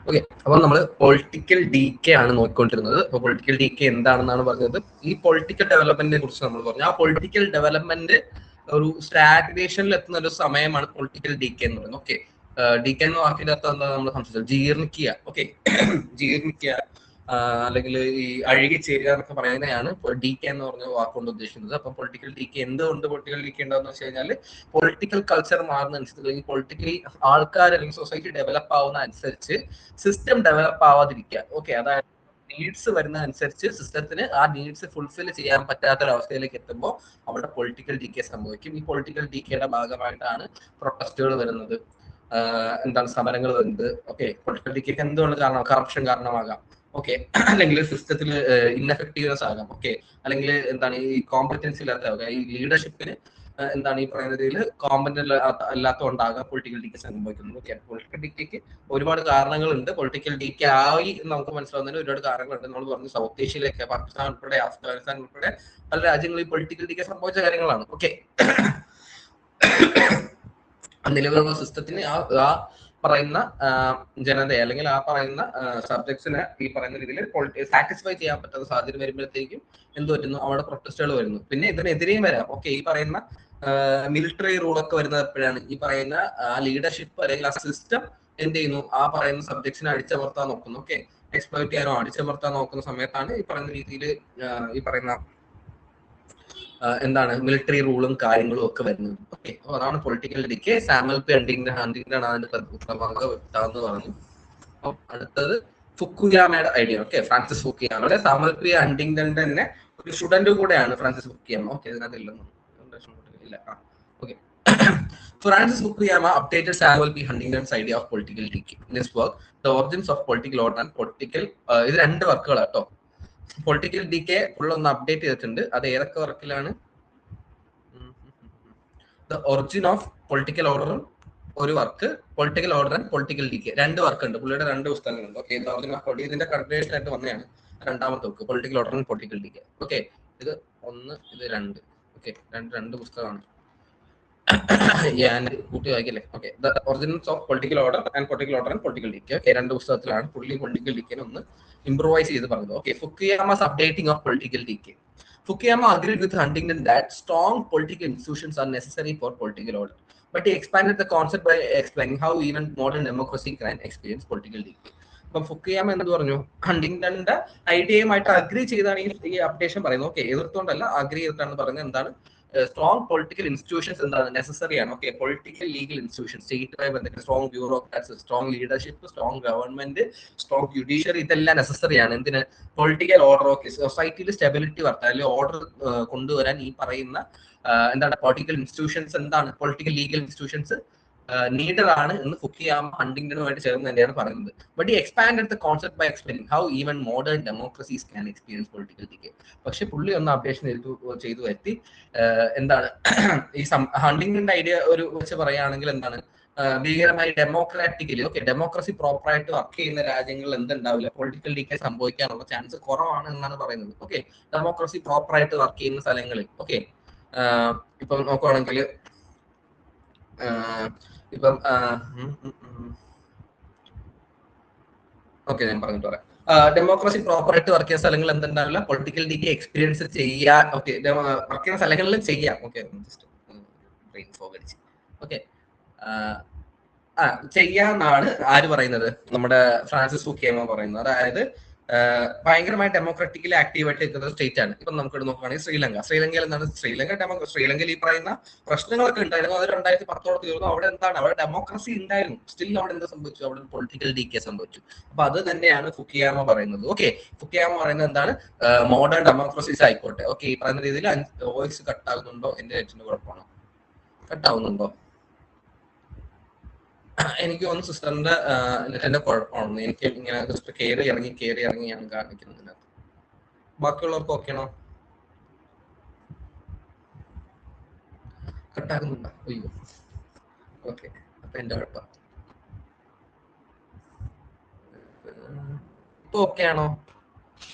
Okay, അപ്പൊ നമ്മൾ political D K ആണ് നോക്കിക്കൊണ്ടിരുന്നത്. അപ്പൊ പൊളിറ്റിക്കൽ ഡി കെ എന്താണെന്നാണ് പറഞ്ഞത്. ഈ പൊളിറ്റിക്കൽ ഡെവലപ്മെന്റിനെ കുറിച്ച് നമ്മൾ പറഞ്ഞു. ആ പൊളിറ്റിക്കൽ ഡെവലപ്മെന്റ് ഒരു സ്റ്റാഗ്നേഷനിൽ എത്തുന്ന ഒരു സമയമാണ് പൊളിറ്റിക്കൽ ഡി കെ എന്ന് പറയുന്നത്. ഓക്കെ, ഡി കെ എന്ന വാക്കിന്റെ അർത്ഥം എന്താ നമ്മൾ സംസാരിച്ചത്? ജീർണിക്കുക. ഓക്കെ, ജീർണിക്കുക അല്ലെങ്കിൽ ഈ അഴുകി ചേരുക എന്നൊക്കെ പറയുന്നതാണ് ഡി കെ എന്ന് പറഞ്ഞ വാക്കുകൊണ്ട് ഉദ്ദേശിക്കുന്നത്. അപ്പൊ പൊളിറ്റിക്കൽ ഡി കെ എന്തുകൊണ്ട് പൊളിറ്റിക്കൽ ഡി കെ ഉണ്ടാവുന്ന വെച്ച് കഴിഞ്ഞാൽ പൊളിറ്റിക്കൽ കൾച്ചർ മാറുന്ന അനുസരിച്ച്, അല്ലെങ്കിൽ പൊളിറ്റിക്കലി ആൾക്കാർ അല്ലെങ്കിൽ സൊസൈറ്റി ഡെവലപ്പ് ആവുന്ന അനുസരിച്ച് സിസ്റ്റം ഡെവലപ്പ് ആവാതിരിക്കുക. ഓക്കെ, അതായത് നീഡ്സ് വരുന്ന അനുസരിച്ച് സിസ്റ്റത്തിന് ആ നീഡ്സ് ഫുൾഫിൽ ചെയ്യാൻ പറ്റാത്തൊരവസ്ഥയിലേക്ക് എത്തുമ്പോൾ അവിടെ പൊളിറ്റിക്കൽ ഡി കെ സംഭവിക്കും. ഈ പൊളിറ്റിക്കൽ ഡി കെയുടെ ഭാഗമായിട്ടാണ് പ്രൊട്ടസ്റ്റുകൾ വരുന്നത്, എന്താണ് സമരങ്ങൾ വരുന്നത്. ഓക്കെ, പൊളിറ്റിക്കൽ ഡി കെക്ക് എന്തുകൊണ്ട് കാരണം? കറപ്ഷൻ കാരണമാകാം. ഓക്കെ, അല്ലെങ്കിൽ സിസ്റ്റത്തിൽ ഇൻഎഫക്റ്റീവ്നെസ് ആകാം. ഓക്കെ, അല്ലെങ്കിൽ എന്താണ് ഈ കോമ്പറ്റൻസി ഇല്ലാത്ത ഈ ലീഡർഷിപ്പിന് എന്താണ് ഈ പറയുന്ന രീതിയിൽ കോമ്പറ്റന്റ് അല്ലാത്തതുകൊണ്ടാകാം പൊളിറ്റിക്കൽ ഡി കെ സംഭവിക്കുന്നത്. ഓക്കെ, പൊളിറ്റിക്കൽ ഡി കെക്ക് ഒരുപാട് കാരണങ്ങളുണ്ട്. പൊളിറ്റിക്കൽ ഡി കെ ആയി നമുക്ക് മനസ്സിലാവുന്നതിന് ഒരുപാട് കാരണങ്ങളുണ്ട്. നമ്മൾ പറഞ്ഞു സൗത്ത് ഏഷ്യയിലേക്ക്, പാകിസ്ഥാൻ ഉൾപ്പെടെ, അഫ്ഗാനിസ്ഥാൻ ഉൾപ്പെടെ പല രാജ്യങ്ങളിൽ പൊളിറ്റിക്കൽ ഡി കെ സംഭവിച്ച കാര്യങ്ങളാണ്. ഓക്കെ, നിലവിലുള്ള സിസ്റ്റത്തിന് ആ പറയുന്ന ജനതയെ അല്ലെങ്കിൽ ആ പറയുന്ന സബ്ജക്ട്സിനെ ഈ പറയുന്ന രീതിയിൽ സാറ്റിസ്ഫൈ ചെയ്യാൻ പറ്റാത്ത സാഹചര്യം വരുമ്പോഴത്തേക്കും എന്ത് പറ്റുന്നു? അവിടെ പ്രൊട്ടസ്റ്റുകൾ വരുന്നു. പിന്നെ ഇതിനെതിരെയും വരാം. ഓക്കെ, ഈ പറയുന്ന മിലിറ്ററി റൂളൊക്കെ വരുന്നത് എപ്പോഴാണ്? ഈ പറയുന്ന ലീഡർഷിപ്പ് അല്ലെങ്കിൽ ആ സിസ്റ്റം എന്ത് ചെയ്യുന്നു? ആ പറയുന്ന സബ്ജക്ട്സിനെ അടിച്ചമർത്താൻ നോക്കുന്നു. ഓക്കെ, എക്സ്പ്ലോയിറ്റ് ചെയ്യാനോ അടിച്ചമർത്താൻ നോക്കുന്ന സമയത്താണ് ഈ പറയുന്ന രീതിയിൽ ഈ പറയുന്ന എന്താണ് മിലിറ്ററി റൂളും കാര്യങ്ങളും ഒക്കെ വരുന്നത്. ഓക്കെ, അപ്പൊ അതാണ് political decay. Samuel P Huntington അതിന്റെ എന്ന് പറഞ്ഞു. അപ്പൊ അടുത്തത് ഫുക്കുയാമയുടെ ഐഡിയ. ഓക്കെ, ഫ്രാൻസിസ് ഫുക്കുയാമയുടെ. സാമുവൽ പി ഹണ്ടിങ്ടന്റെ തന്നെ ഒരു സ്റ്റുഡന്റ് കൂടെയാണ് ഫ്രാൻസിസ് ഫുക്കുയാമ. ഓക്കെ, ഇതിനകത്തില്ലെന്ന് ഇല്ല. Okay, Francis Fukuyama updated Samuel P. Huntington's idea of political decay in his work, The Origins of Political Order and Political. ഇത് രണ്ട് വർക്കുകൾ കേട്ടോ. പൊളിറ്റിക്കൽ ഡി കെ ഫുൾ ഒന്ന് അപ്ഡേറ്റ് ചെയ്തിട്ടുണ്ട്. അത് ഏതൊക്കെ വർക്കിലാണ്? ദ ഒറിജിൻ ഓഫ് പൊളിറ്റിക്കൽ ഓർഡറും ഒരു work, political order and political decay രണ്ട് വർക്ക് ഉണ്ട്. പുള്ളിയുടെ രണ്ട് പുസ്തകങ്ങളുണ്ട്. ഓക്കെ, ദ ഒറിജിൻ ഓഫ് ഇതിന്റെ കണ്ടിന്യൂഷൻ ആയിട്ട് വന്നതാണ് രണ്ടാമത്തെ book, political order and political decay. Okay, ഇത് ഒന്ന്, ഇത് രണ്ട്. ഓക്കെ, രണ്ട് പുസ്തകമാണ്. ഞാൻ കൂട്ടി വായിക്കല്ലേ? Okay, the origins of political order and political decay. Okay, രണ്ട് പുസ്തകത്തിലാണ് പുള്ളി പൊളിറ്റിക്കൽ ഡി കെ ഒന്ന് improvise ചെയ്ത് പറഞ്ഞത്. Okay, Fukuyama's updating of political decay. Fukuyama agreed with Huntington that strong political institutions are necessary for political order, but he expanded the concept by explaining how even modern democracy can experience political decay. അപ്പം ഫുക്കുയാമ എന്ത് പറഞ്ഞു? ഹണ്ടിങ്ടന്റെ ഐഡിയയുമായിട്ട് agri ചെയ്താണ് ഈ updation പറയുന്നത്. Okay, എതിർത്തുകൊണ്ടല്ല, agri ചെയ്തിട്ടാണ് പറയുന്നത്. എന്താണ് strong political institutions എന്താണ് നെസസറി ആണ്. ഓക്കെ, പൊളിറ്റിക്കൽ ലീഗൽ ഇൻസ്റ്റിറ്റ്യൂഷൻസ്, സ്റ്റേറ്റുമായി ബന്ധപ്പെട്ട് strong bureaucrats, strong leadership, strong government, strong judiciary, ഇതെല്ലാം നെസസറി ആണ്. എന്തിന്? Political order. ഓക്കെ, സൊസൈറ്റിയിൽ സ്റ്റെബിലിറ്റി വർത്താൻ അല്ലെങ്കിൽ ഓർഡർ കൊണ്ടുവരാൻ ഈ പറയുന്ന എന്താണ് പൊളിറ്റിക്കൽ ഇൻസ്റ്റിറ്റ്യൂഷൻസ്, എന്താണ് പൊളിറ്റിക്കൽ ലീഗൽ ഇൻസ്റ്റിറ്റ്യൂഷൻസ് നീഡർ ആണ് എന്ന് ഫുക്കുയാമ ഹണ്ടിങ്ടണുമായിട്ട് ചേർന്ന് തന്നെയാണ് പറയുന്നത്. ബട്ട് ഈ expanded the concept by explaining how even modern democracies can experience political decay. പക്ഷെ പുള്ളി ഒന്ന് അപ്ഡേഷൻ ചെയ്തു വരുത്തി. എന്താണ് ഈ ഹണ്ടിങ്ടന്റെ ഐഡിയ ഒരു വെച്ച് പറയുകയാണെങ്കിൽ എന്താണ് ഭീകരമായി ഡെമോക്രാറ്റിക്കലി, ഓക്കെ, ഡെമോക്രസി പ്രോപ്പറായിട്ട് വർക്ക് ചെയ്യുന്ന രാജ്യങ്ങളിൽ എന്തുണ്ടാവില്ല, പൊളിറ്റിക്കൽ ഡീകേ സംഭവിക്കാനുള്ള ചാൻസ് കുറവാണ് എന്നാണ് പറയുന്നത്. ഓക്കെ, ഡെമോക്രസി പ്രോപ്പറായിട്ട് വർക്ക് ചെയ്യുന്ന സ്ഥലങ്ങളിൽ. ഓക്കെ, ഇപ്പം നോക്കുവാണെങ്കിൽ ഇപ്പം ഓക്കെ, ഞാൻ പറഞ്ഞിട്ട് പറയാം. ഡെമോക്രസി പ്രോപ്പറായിട്ട് വർക്ക് ചെയ്യുന്ന സ്ഥലങ്ങൾ എന്തുണ്ടാവില്ല, പൊളിറ്റിക്കൽ ഡീകേ എക്സ്പീരിയൻസ് ചെയ്യാൻ. ഓക്കെ, വർക്ക് ചെയ്യുന്ന സ്ഥലങ്ങളിലും ചെയ്യാം. ഓക്കെ, ബ്രെയിൻ ഫോഗ് അടിച്ച്. ഓക്കെ, ചെയ്യാന്നാണ് ആര് പറയുന്നത്? നമ്മുടെ ഫ്രാൻസിസ് ഫുക്കുയാമ പറയുന്നത്. അതായത് ഭയങ്കരമായി ഡെമോക്രാറ്റിക്കലി ആക്റ്റീവായിട്ട് നിൽക്കുന്ന സ്റ്റേറ്റ് ആണ്. ഇപ്പം നമുക്ക് നോക്കുകയാണെങ്കിൽ ശ്രീലങ്കയിൽ എന്താണ്? ശ്രീലങ്കയിൽ ഈ പറയുന്ന പ്രശ്നങ്ങളൊക്കെ ഉണ്ടായിരുന്നു. അത് 2010 തീർന്നു. അവിടെ എന്താണ്? അവിടെ ഡെമോക്രസി ഉണ്ടായിരുന്നു. സ്റ്റിൽ അവിടെ എന്ത് സംഭവിച്ചു? അവിടെ പൊളിറ്റിക്കൽ ഡീകേ സംഭവിച്ചു. അപ്പൊ അത് തന്നെയാണ് ഫുക്കുയാമ പറയുന്നത്. ഓക്കെ, ഫുക്കുയാമ പറയുന്നത് എന്താണ്? മോഡേൺ ഡെമോക്രസീസ് ആയിക്കോട്ടെ. ഓക്കെ, ഈ പറയുന്ന രീതിയിൽ വോയിസ് കട്ടാകുന്നുണ്ടോ? എന്റെ നെറ്റിന് കുഴപ്പമാണോ? കട്ടാവുന്നുണ്ടോ? എനിക്ക് തോന്നുന്നു സിസ്റ്ററിന്റെ നെറ്റിന്റെ കുഴപ്പമാണ്. എനിക്ക് ഇങ്ങനെ ജസ്റ്റ് കയറി ഇറങ്ങിയാണ് കാണിക്കുന്നത്. ബാക്കിയുള്ളവർക്ക് ഓക്കെയാണോ? കട്ടാകുന്നുണ്ടോ? അയ്യോ, ഓക്കെ, അപ്പൊ എന്റെ കുഴപ്പം. ഇപ്പൊ ഓക്കെ ആണോ?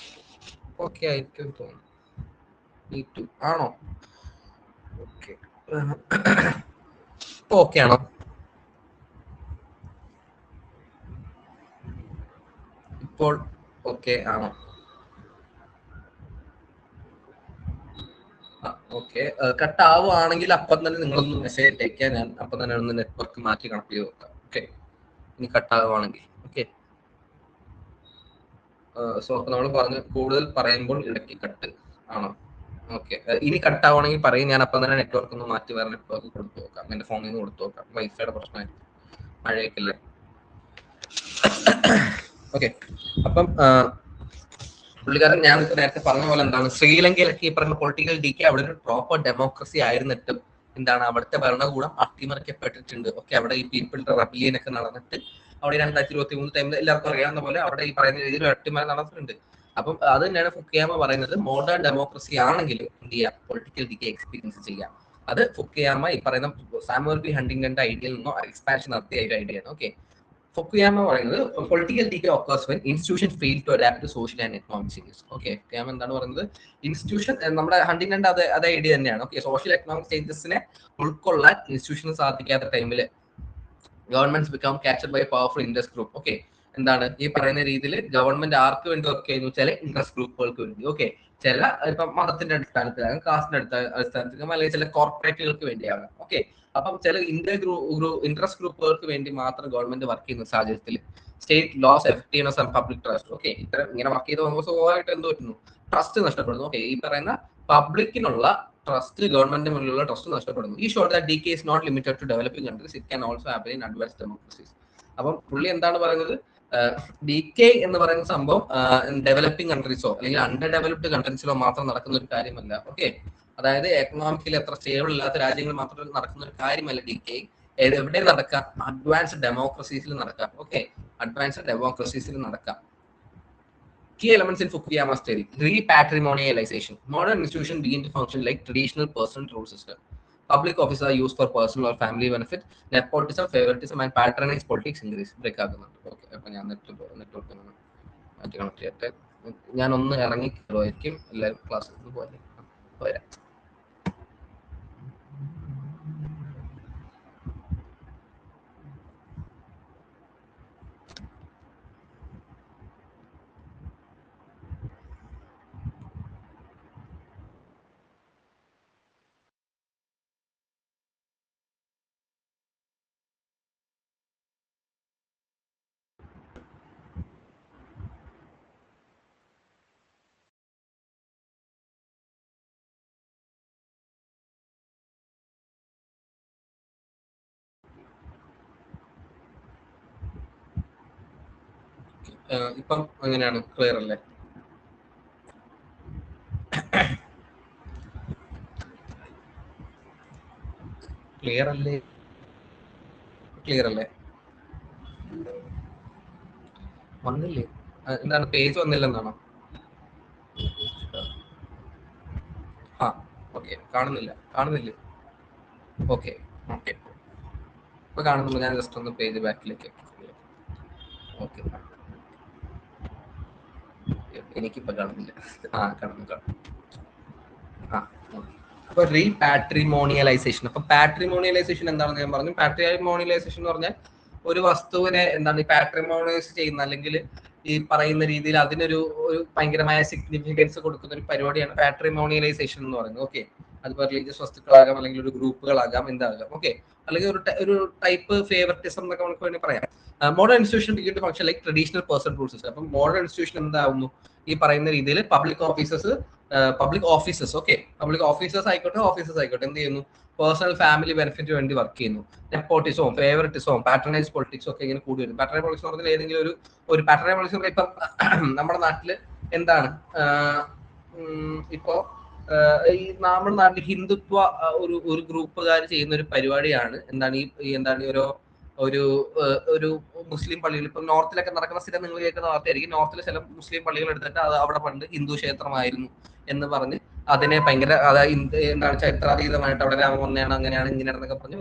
ഓക്കെ ആയിരിക്കും തോന്നുന്നു. ആണോ? ഓക്കെ, ഇപ്പൊ ഓക്കെ ആണോ? ഇപ്പോൾ ഓക്കെ ആണോ? ഓക്കെ, കട്ട് ആവുകയാണെങ്കിൽ അപ്പം തന്നെ നിങ്ങളൊന്ന് മെസ്സേജ് ഇട്ടേക്കാൻ, ഞാൻ അപ്പം തന്നെ ഒന്ന് നെറ്റ്വർക്ക് മാറ്റി കണക്ട് ചെയ്ത് നോക്കാം. ഓക്കെ, ഇനി കട്ട് ആവുകയാണെങ്കിൽ. ഓക്കെ, സോ നമ്മൾ പറഞ്ഞു കൂടുതൽ പറയുമ്പോൾ ഇടയ്ക്ക് കട്ട് ആണോ? ഓക്കെ, ഇനി കട്ട് ആവുകയാണെങ്കിൽ പറയും, ഞാൻ അപ്പം തന്നെ നെറ്റ്വർക്ക് ഒന്ന് മാറ്റി വേറെ നെറ്റ്വർക്ക് കൊടുത്തു നോക്കാം, എന്റെ ഫോണിൽ നിന്ന് കൊടുത്തു നോക്കാം, വൈഫൈയുടെ പ്രശ്നമായിരിക്കും, മഴയൊക്കെയല്ലേ. ഓക്കെ, അപ്പം പുള്ളിക്കാരൻ ഞാൻ നേരത്തെ പറഞ്ഞ പോലെ എന്താണ്, ശ്രീലങ്കയിലൊക്കെ ഈ പറഞ്ഞ പൊളിറ്റിക്കൽ ഡീക്കെ അവിടെ ഒരു പ്രോപ്പർ ഡെമോക്രസി ആയിരുന്നിട്ടും എന്താണ് അവിടുത്തെ ഭരണകൂടം അട്ടിമറിക്കപ്പെട്ടിട്ടുണ്ട്. ഓക്കെ, അവിടെ ഈ പീപ്പിളുടെ റബിലിയൻ ഒക്കെ നടന്നിട്ട് അവിടെ 2023 ടൈമിൽ എല്ലാവർക്കും അറിയാവുന്ന പോലെ അവിടെ ഈ പറയുന്ന രീതിയിൽ ഒരു അട്ടിമറി നടന്നിട്ടുണ്ട്. അപ്പം അത് തന്നെയാണ് ഫുക്കുയാമ പറയുന്നത്, മോഡേൺ ഡെമോക്രസി ആണെങ്കിലും എന്ത് ചെയ്യാം, പൊളിറ്റിക്കൽ ഡീക്കെ എക്സ്പീരിയൻസ് ചെയ്യാം. അത് ഫുക്കുയാമ ഈ പറയുന്ന സാമുവൽ ബി ഹണ്ടിങ്ടന്റെ ഐഡിയയിൽ നിന്നോ എക്സ്പാൻഷൻ നടത്തിയ ഒരു ഐഡിയ ആണ്. ഓക്കെ, ഫുക്കുയാമ പറയുന്നത് political decay occurs when institution fail to adapt to social and economic changes. Okay, Fukuyama എന്താണ് പറയുന്നത്, ഇൻസ്റ്റിറ്റ്യൂഷൻ നമ്മുടെ ഹണ്ടിങ്ടന്റെ അതേ ഐഡിയ തന്നെയാണ്. ഓക്കെ, സോഷ്യൽ എക്കണോമിക് ചേഞ്ചസിനെ ഉൾക്കൊള്ളാൻ ഇൻസ്റ്റിറ്റ്യൂഷന് സാധിക്കാത്ത ടൈമിൽ government become captured by powerful interest group. Okay, എന്താണ് ഈ പറയുന്ന രീതിയിൽ ഗവൺമെന്റ് ആർക്ക് വേണ്ടി വർക്ക് ചെയ്യുന്നു, ചില ഇൻട്രസ്റ്റ് ഗ്രൂപ്പുകൾക്ക് വേണ്ടി. ഓക്കെ, ചില ഇപ്പം മതത്തിന്റെ അടിസ്ഥാനത്തിലാകാം, കാസ്റ്റിന്റെ അടിസ്ഥാനത്തിലാകാം, അല്ലെങ്കിൽ ചില കോർപ്പറേറ്റുകൾക്ക് വേണ്ടിയാകാം. ഓക്കെ, അപ്പം ചില ഇൻട്രസ്റ്റ് ഗ്രൂപ്പുകൾക്ക് വേണ്ടി മാത്രം ഗവൺമെന്റ് വർക്ക് ചെയ്യുന്ന സാഹചര്യത്തിൽ state lose effectiveness and public trust. Okay, ഇത്തരം ഇങ്ങനെ വർക്ക് ചെയ്ത് പോകുമ്പോൾ സ്വാഭാവികമായിട്ട് എന്ത് പറ്റുന്നു, ട്രസ്റ്റ് നഷ്ടപ്പെടുന്നു. ഓക്കെ, ഈ പറയുന്ന പബ്ലിക്കിനുള്ള ട്രസ്റ്റ്, ഗവൺമെന്റ് മുന്നിലുള്ള ട്രസ്റ്റ് നഷ്ടപ്പെടുന്നു. ഈ showed that decay is not limited to developing countries, it can also happen in advanced democracies. അപ്പം പുള്ളി എന്താണ് പറയുന്നത്, ഡീക്കെ എന്ന് പറയുന്ന സംഭവം ഡെവലപ്പിംഗ് കൺട്രീസോ അല്ലെങ്കിൽ അണ്ടർ ഡെവലപ്ഡ് കൺട്രീസിലോ മാത്രം നടക്കുന്ന ഒരു കാര്യമല്ല. ഓക്കെ, അതായത് എക്കണോമിക്കലി അത്ര സ്റ്റേബിൾ ഇല്ലാത്ത രാജ്യങ്ങൾ മാത്രം നടക്കുന്ന ഒരു കാര്യമല്ല ഡീക്കെ. എവിടെ നടക്കാം, അഡ്വാൻസ്ഡ് ഡെമോക്രസീസിൽ നടക്കാം. ഓക്കെ, അഡ്വാൻസ്ഡ് ഡെമോക്രസീസിൽ നടക്കാം. Key elements in Fukuyama's theory: repatrimonialization. Modern institutions begin to function like traditional personal rule system. Public offices are used for personal or family benefit. Nepotism, favoritism, and patronage politics increase. Break ആകുന്നുണ്ട്. Okay, അപ്പൊ ഞാൻ network മാറ്റി connect ചെയ്യട്ടെ. ഞാൻ ഒന്ന് ഇറങ്ങി കയറുമായിരിക്കും, എല്ലാവരും ക്ലാസ്സിൽ പോലെ പോരാ. ഇപ്പം എങ്ങനെയാണ്, ക്ലിയർ അല്ലേ? ക്ലിയർ അല്ലേ? ക്ലിയർ അല്ലേ? വന്നില്ലേ? എന്താണ് പേജ് വന്നില്ലെന്നാണോ? ആ, ഓക്കെ, കാണുന്നില്ലേ? ഓക്കെ, ഓക്കെ, ഇപ്പൊ കാണുന്നുള്ളൂ. ഞാൻ ജസ്റ്റ് ഒന്ന് പേജ് ബാക്കിലേക്ക്. ഓക്കെ, എനിക്കിപ്പോ കാണുന്നില്ല. കാണുന്നു. ആ, അപ്പൊ റീപാട്രിമോണിയലൈസേഷൻ. അപ്പൊ പാട്രിമോണിയലൈസേഷൻ എന്താണെന്ന് ഞാൻ പറഞ്ഞു. പാട്രിമോണിയലൈസേഷൻ എന്ന് പറഞ്ഞാൽ ഒരു വസ്തുവിനെ എന്താണ് ഈ പാട്രിമോണിയലൈസ് ചെയ്യുന്ന, അല്ലെങ്കിൽ ഈ പറയുന്ന രീതിയിൽ അതിനൊരു ഭയങ്കരമായ സിഗ്നിഫിക്കൻസ് കൊടുക്കുന്ന ഒരു പരിപാടിയാണ് പാട്രിമോണിയലൈസേഷൻ എന്ന് പറയുന്നത്. ഓക്കെ, അതിപ്പോ റിലീജിയസ് വസ്തുക്കളാകാം, അല്ലെങ്കിൽ ഒരു ഗ്രൂപ്പുകളാകാം, എന്താകാം. ഓക്കെ, അല്ലെങ്കിൽ ഒരു ടൈപ്പ് ഫേവറിറ്റിസം എന്നൊക്കെ നമുക്ക് വേണ്ടി പറയാം. Modern institution begin to function like traditional personal rule system. അപ്പം മോഡേൺ ഇൻസ്റ്റിറ്റ്യൂഷൻ എന്താവുന്നു, ഈ പറയുന്ന രീതിയിൽ public officers okay, public officers ആയിക്കോട്ടെ എന്ത് ചെയ്യുന്നു, പേഴ്സണൽ ഫാമിലി ബെനിഫിറ്റ് വേണ്ടി വർക്ക് ചെയ്യുന്നു. നെപ്പോട്ടിസവും ഫേവറിറ്റിസവും പാട്രണൈസ് പൊളിറ്റിക്സും ഒക്കെ ഇങ്ങനെ കൂടി വരും. പാട്രണൈസ് പൊളിറ്റിക്സ് എന്ന് പറഞ്ഞാൽ ഏതെങ്കിലും ഒരു പാട്രണൈസ് പൊളിറ്റിക്സ് ഇപ്പം നമ്മുടെ നാട്ടില് എന്താണ്, ഇപ്പോ ഈ നമ്മുടെ നാട്ടിൽ ഹിന്ദുത്വ ഒരു ഗ്രൂപ്പുകാർ ചെയ്യുന്ന ഒരു പരിപാടിയാണ് എന്താണ് ഈ ഒരു ഒരു മുസ്ലിം പള്ളികൾ. ഇപ്പൊ നോർത്തിലൊക്കെ നടക്കുന്ന സ്ഥിരം നിങ്ങൾ കേൾക്കുന്ന വാർത്തയായിരിക്കും. നോർത്തിലെ ചില മുസ്ലിം പള്ളികൾ എടുത്തിട്ട് അത് അവിടെ പണ്ട് ഹിന്ദു ക്ഷേത്രമായിരുന്നു എന്ന് പറഞ്ഞ് അതിനെ ഭയങ്കര അതായത് എന്താണ് ചരിത്രാതീതമായിട്ട് അവിടെ രാമൻ വന്നെയാണ്, അങ്ങനെയാണ്, ഇങ്ങനെയാണെന്നൊക്കെ പറഞ്ഞ്